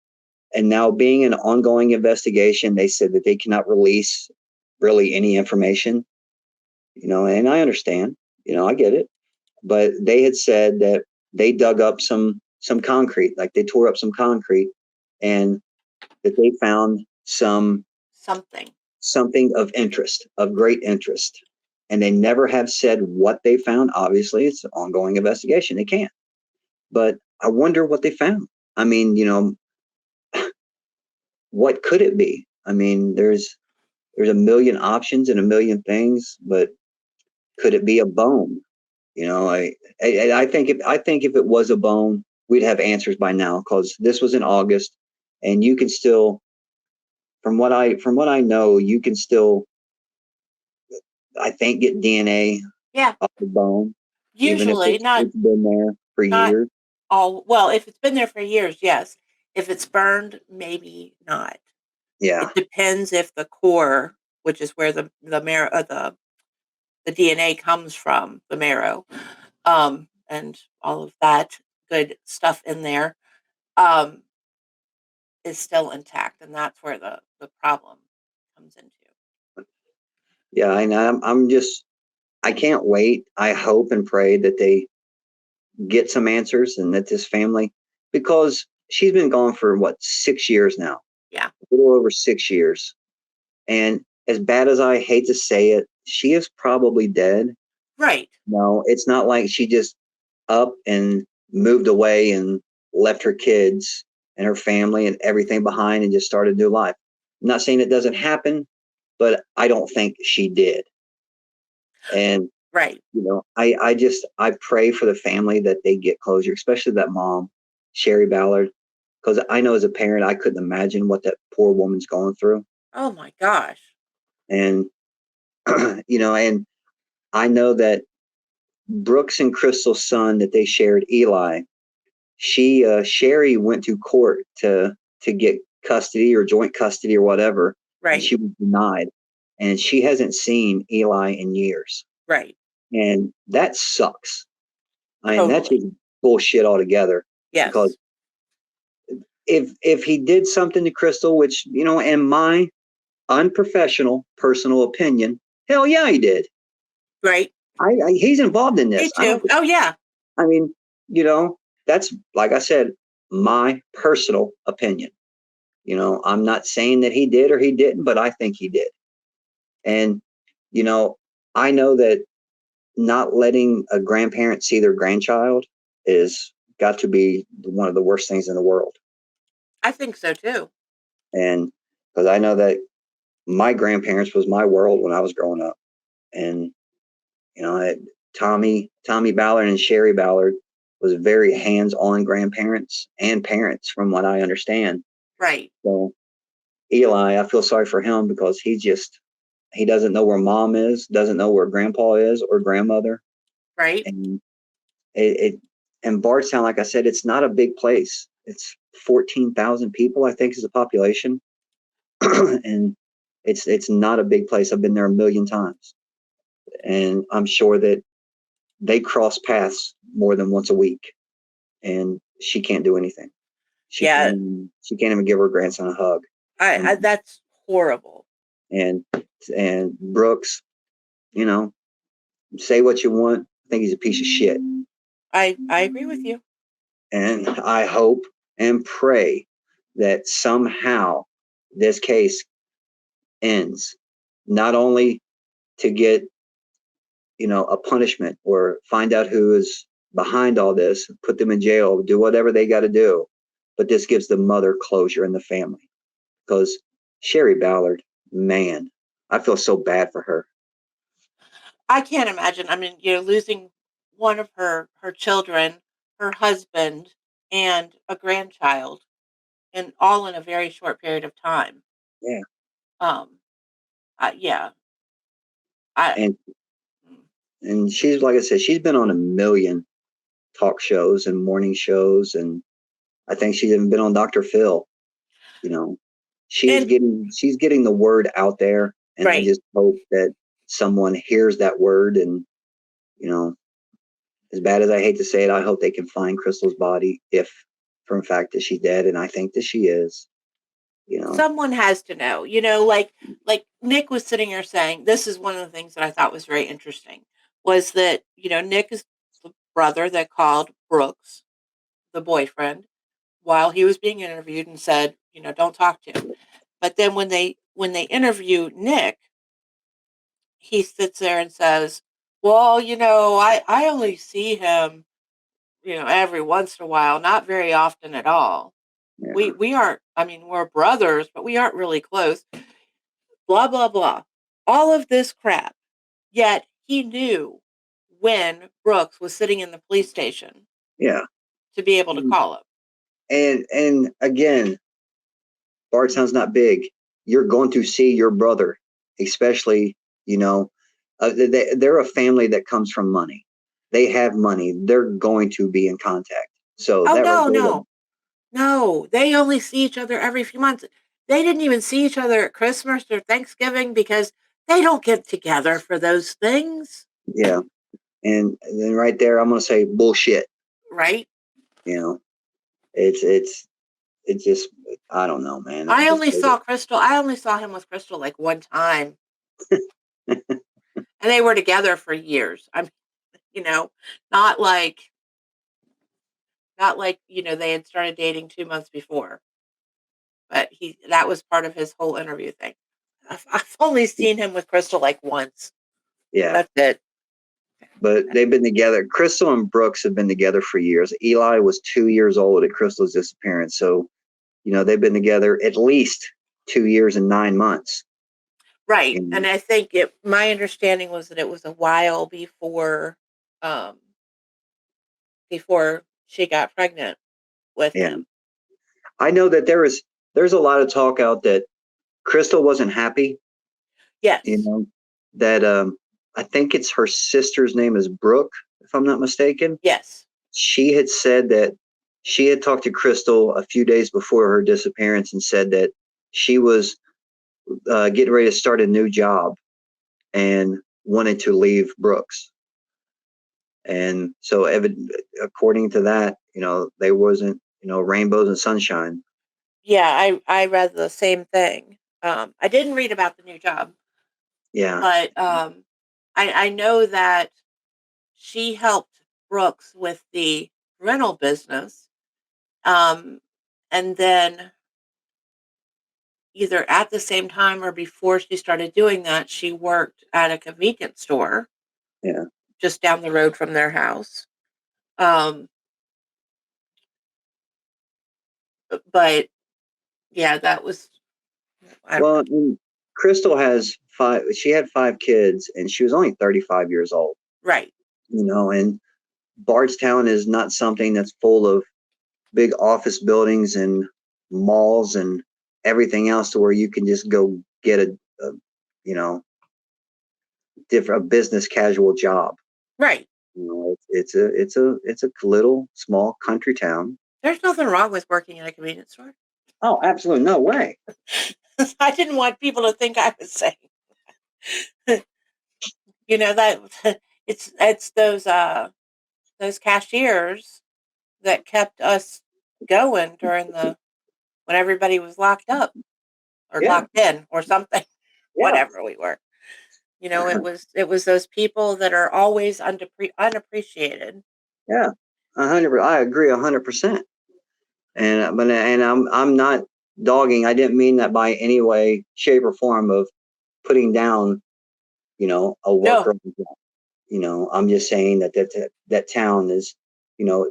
now, being an ongoing investigation, they said that they cannot release really any information. You know, and I understand. You know, I get it. But they had said that they dug up some concrete, like they tore up some concrete, and that they found something of interest, of great interest. And they never have said what they found. Obviously, it's an ongoing investigation. They can't. But I wonder what they found. I mean, you know, what could it be? I mean, there's a million options and a million things, but could it be a bone? You know, I think if it was a bone, we'd have answers by now, because this was in August, and you can still, from what I know, you can still, I think, get DNA off the bone, even if Usually, it's been there for years. Well, if it's been there for years, yes. If it's burned, maybe not. Yeah. It depends if the core, which is where the marrow, the DNA comes from, the marrow, and all of that good stuff in there, is still intact, and that's where the problem comes into. Yeah, and I can't wait. I hope and pray that they get some answers and that this family, because she's been gone for what, 6 years now. Yeah. A little over 6 years. And as bad as I hate to say it, she is probably dead. Right. No, it's not like she just up and moved away and left her kids and her family and everything behind and just started a new life. I'm not saying it doesn't happen, but I don't think she did. And right. You know, I pray for the family that they get closure, especially that mom, Sharon Ballard, because I know as a parent, I couldn't imagine what that poor woman's going through. Oh my gosh. And, you know, and I know that Brooks and Crystal's son that they shared, Eli, Sherry went to court to get custody or joint custody or whatever. Right. And she was denied. And she hasn't seen Eli in years. Right. And that sucks. I mean, totally. That's just bullshit altogether. Yes. Because if he did something to Crystal, which, you know, in my unprofessional personal opinion, hell yeah, he did. Right. He's involved in this. Me too. Oh yeah. I mean, you know, that's, like I said, my personal opinion. You know, I'm not saying that he did or he didn't, but I think he did. And, you know, I know that not letting a grandparent see their grandchild is got to be one of the worst things in the world. I think so too. And because I know that my grandparents was my world when I was growing up. And, you know, Tommy Ballard and Sherry Ballard was very hands-on grandparents and parents, from what I understand. Right. So Eli, I feel sorry for him because he doesn't know where mom is, doesn't know where grandpa is or grandmother. Right. And and Bardstown, like I said, it's not a big place. It's 14,000 people, I think, is the population. And it's not a big place. I've been there a million times. And I'm sure that they cross paths more than once a week. And she can't do anything. She can't even give her grandson a hug. That's horrible. And And Brooks, you know, say what you want. I think he's a piece of shit. I agree with you. And I hope and pray that somehow this case ends, not only to get, a punishment or find out who is behind all this, put them in jail, do whatever they got to do, but this gives the mother closure in the family. Because Sherry Ballard, man, I feel so bad for her. I can't imagine. I mean, losing one of her children, her husband, and a grandchild, and all in a very short period of time. Yeah. Um, yeah, I And she's, like I said, she's been on a million talk shows and morning shows, and I think she's even been on Dr. Phil. You know, she's and getting the word out there, and I right. just hope that someone hears that word. And you know, as bad as I hate to say it, I hope they can find Crystal's body, if for fact that she's dead, and I think that she is. Someone has to know. Like Nick was sitting here saying, this is one of the things that I thought was very interesting, was that Nick is the brother that called Brooks, the boyfriend, while he was being interviewed and said, don't talk to him. But then when they interview Nick, he sits there and says, well, I only see him, every once in a while, not very often at all. Yeah, We aren't, I mean, we're brothers, but we aren't really close. Blah, blah, blah. All of this crap. Yet he knew when Brooks was sitting in the police station yeah. to be able to call him. And again, Bardstown's not big. You're going to see your brother, especially, they're a family that comes from money. They have money. They're going to be in contact. So Oh, that right no, there, no, no. They only see each other every few months. They didn't even see each other at Christmas or Thanksgiving because they don't get together for those things. yeah. And then right there, I'm gonna say bullshit. Right? You know, it's just, I don't know, man. I only saw Crystal. I only saw him with Crystal like one time, and they were together for years. I mean, you know, not like they had started dating 2 months before. But that was part of his whole interview thing. I've only seen him with Crystal like once. Yeah. That's it. But they've been together. Crystal and Brooks have been together for years. Eli was 2 years old at Crystal's disappearance. So, they've been together at least 2 years and 9 months. Right. You know? And I think my understanding was that it was a while um, before she got pregnant with Yeah. him. I know that there's a lot of talk out that Crystal wasn't happy. Yes. That I think it's her sister's name is Brooke, if I'm not mistaken. Yes. She had said that she had talked to Crystal a few days before her disappearance and said that she was getting ready to start a new job and wanted to leave Brooks. And so, according to that, there wasn't, rainbows and sunshine. Yeah, I read the same thing. I didn't read about the new job, Yeah. but I know that she helped Brooks with the rental business. And then either at the same time or before she started doing that, she worked at a convenience store Yeah. just down the road from their house. Um, but yeah, that was, I don't Well, know. and Crystal has five. She had 5 kids, and she was only 35 years old. Right. And Bardstown is not something that's full of big office buildings and malls and everything else to where you can just go get a you know different, a business casual job. Right. It's a little small country town. There's nothing wrong with working in a convenience store. Oh, absolutely no way. I didn't want people to think I was saying, that it's those cashiers that kept us going during when everybody was locked up or Yeah, locked in or something. whatever we were. You know, it was those people that are always unappreciated. Yeah, 100. I agree 100%. And I'm not dogging. I didn't mean that by any way, shape, or form of putting down, a worker. No. I'm just saying that town is,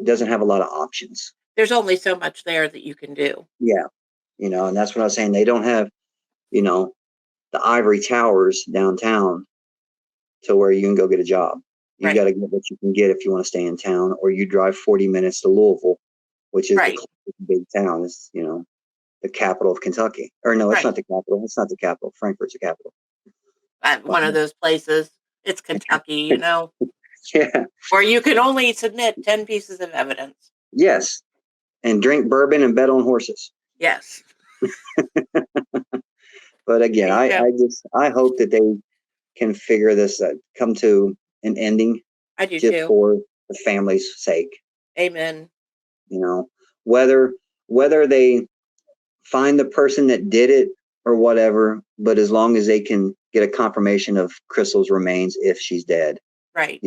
doesn't have a lot of options. There's only so much there that you can do. Yeah, and that's what I was saying. They don't have, the ivory towers downtown to where you can go get a job. You got to get what you can get if you want to stay in town, or you drive 40 minutes to Louisville, which is the closest big town. It's, the capital of Kentucky. Or no, it's not the capital. It's not the capital. Frankfurt's the capital. One of those places. It's Kentucky, Yeah. Or you can only submit 10 pieces of evidence. Yes. And drink bourbon and bet on horses. Yes. But again, I hope that they can figure this, come to an ending. I do just too. For the family's sake. Amen. Whether they find the person that did it or whatever, but as long as they can get a confirmation of Crystal's remains if she's dead. Right.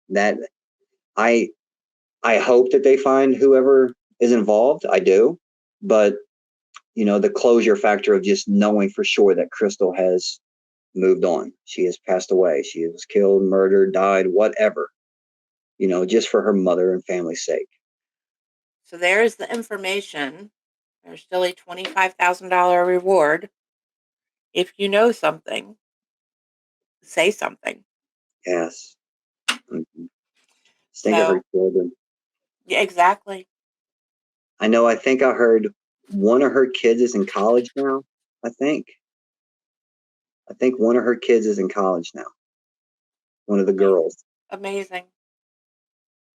That I hope that they find whoever is involved. I do. But, the closure factor of just knowing for sure that Crystal has moved on. She has passed away. She was killed, murdered, died, whatever, just for her mother and family's sake. So there's the information. There's still a $25,000 reward. If you know something, say something. Yes. Mm-hmm. Think of her children. Yeah, exactly. I think I heard one of her kids is in college now. I think one of her kids is in college now. One of the girls. Amazing.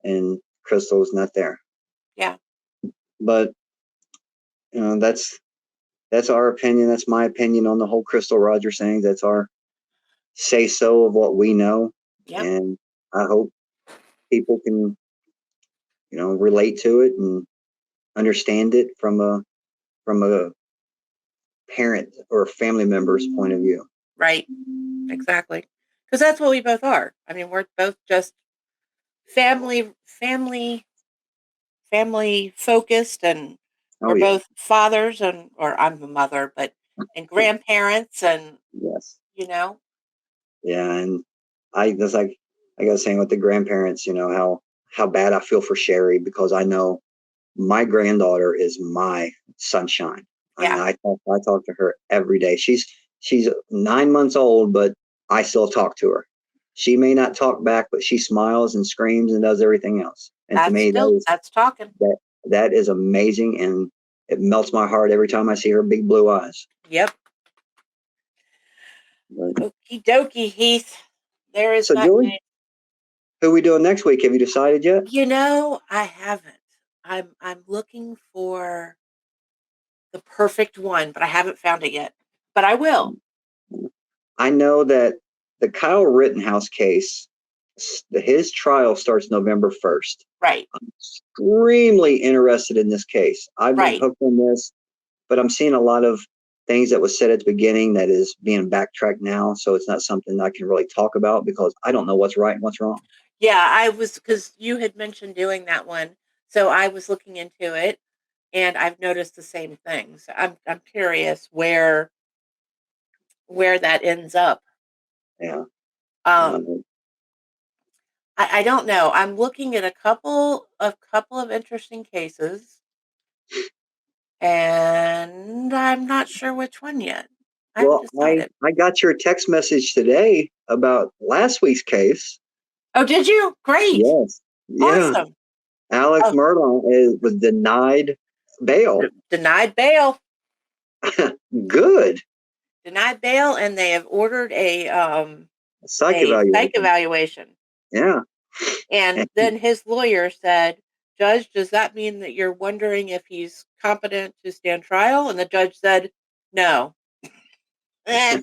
And Crystal's not there. Yeah. But that's our opinion. That's my opinion on the whole Crystal Rogers thing. That's our say so of what we know. Yep. And I hope people can, relate to it and understand it from a parent or family member's point of view. Right. Exactly. Because that's what we both are. I mean, we're both just family focused, and we're both fathers, or I'm a mother, and grandparents, and yes. Yeah, and I was like I was saying with the grandparents, how bad I feel for Sherry, because I know my granddaughter is my sunshine. Yeah. I talk to her every day. She's 9 months old, but I still talk to her. She may not talk back, but she smiles and screams and does everything else. And to me, that's talking. That is amazing, and it melts my heart every time I see her big blue eyes. Yep. Okie dokie, Heath. There is so Julie, who are we doing next week? Have you decided yet? I haven't. I'm looking for the perfect one, but I haven't found it yet. But I will. I know that the Kyle Rittenhouse case, his trial starts November 1st. Right. I'm extremely interested in this case. I've been hooked on this, but I'm seeing a lot of things that was said at the beginning that is being backtracked now. So it's not something I can really talk about because I don't know what's right and what's wrong. Yeah, because you had mentioned doing that one. So I was looking into it, and I've noticed the same thing. So I'm curious where that ends up. Yeah. I don't know. I'm looking at a couple of interesting cases, and I'm not sure which one yet. I got your text message today about last week's case. Oh, did you? Great. Yes. Yeah. Awesome. Alex Murdaugh was denied bail. Denied bail. Good. Denied bail, and they have ordered a psych evaluation. Yeah. And then his lawyer said, "Judge, does that mean that you're wondering if he's competent to stand trial?" And the judge said, "No." I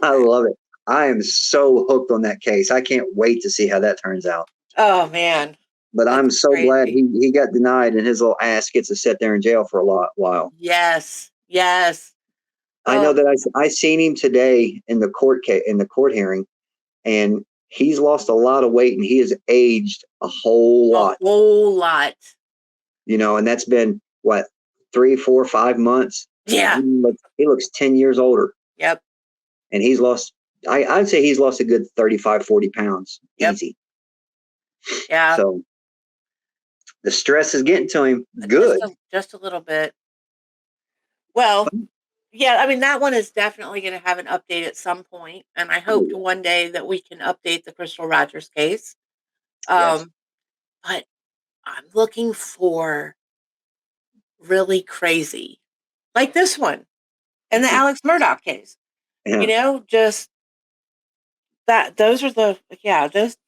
love it. I am so hooked on that case. I can't wait to see how that turns out. Oh, man. But I'm so glad he got denied and his little ass gets to sit there in jail for a while. Yes. Yes. I know that I seen him today in the court hearing, and he's lost a lot of weight, and he has aged a whole lot. A whole lot. And that's been what, 3, 4, 5 months. Yeah. He looks 10 years older. Yep. And he's lost. I'd say he's lost a good 35, 40 pounds. Yep. Easy. Yeah. So the stress is getting to him. Good. Just a little bit. Well, yeah, I mean, that one is definitely going to have an update at some point, and I hope one day that we can update the Crystal Rogers case. Yes. But I'm looking for really crazy, like this one, and the Alex Murdaugh case. Yeah. Just that. Those are those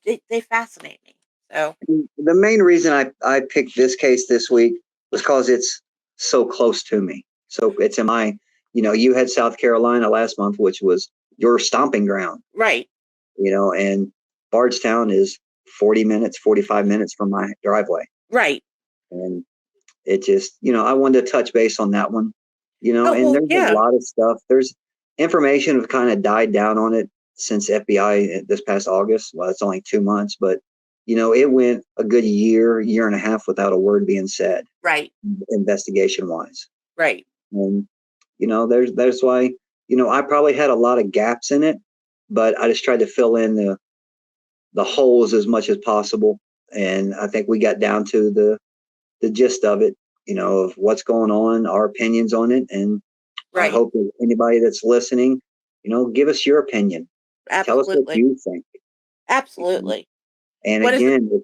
they fascinate me. So the main reason I picked this case this week was because it's so close to me. So it's in my, you had South Carolina last month, which was your stomping ground. Right. And Bardstown is 40 minutes, 45 minutes from my driveway. Right. And it just, I wanted to touch base on that one, and there's a lot of stuff. There's information have kind of died down on it since FBI this past August. Well, it's only 2 months, but it went a good year and a half without a word being said. Right. Investigation wise. Right. And, there's why, I probably had a lot of gaps in it, but I just tried to fill in the holes as much as possible. And I think we got down to the gist of it, of what's going on, our opinions on it. And I hope that anybody that's listening, give us your opinion. Absolutely. Tell us what you think. Absolutely. And again,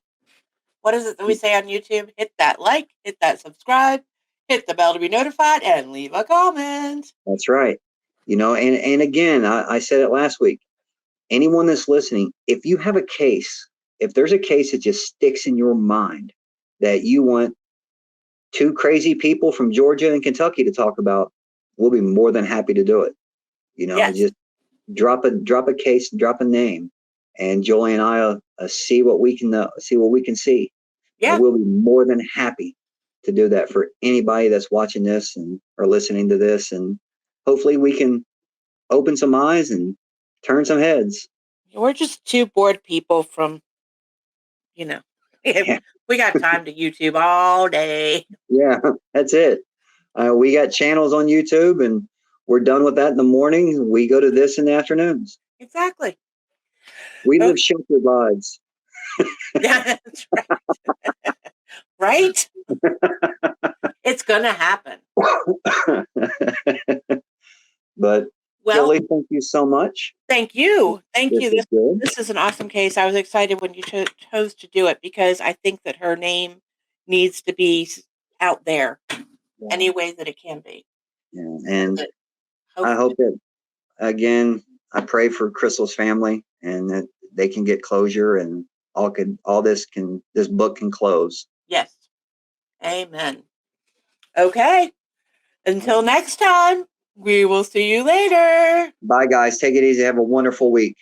what is it that we say on YouTube? Hit that like, hit that subscribe, hit the bell to be notified, and leave a comment. That's right. And again, I said it last week. Anyone that's listening, if you have a case, if there's a case that just sticks in your mind that you want 2 crazy people from Georgia and Kentucky to talk about, we'll be more than happy to do it. Just drop a case, drop a name, and Jolie and I see what we can see. Yeah. And we'll be more than happy to do that for anybody that's watching this or listening to this, and hopefully we can open some eyes and turn some heads. We're just 2 bored people from, we got time to YouTube all day. Yeah, that's it. We got channels on YouTube, and we're done with that in the morning. We go to this in the afternoons. Exactly. We live sheltered lives. Yeah, that's right. Right? It's gonna happen. But Jolie, thank you so much. Thank you. Thank you. This is an awesome case. I was excited when you chose to do it because I think that her name needs to be out there any way that it can be. Yeah. And I hope that, again, I pray for Crystal's family and that they can get closure and this book can close. Yes. Amen. Okay. Until next time, we will see you later. Bye, guys. Take it easy. Have a wonderful week.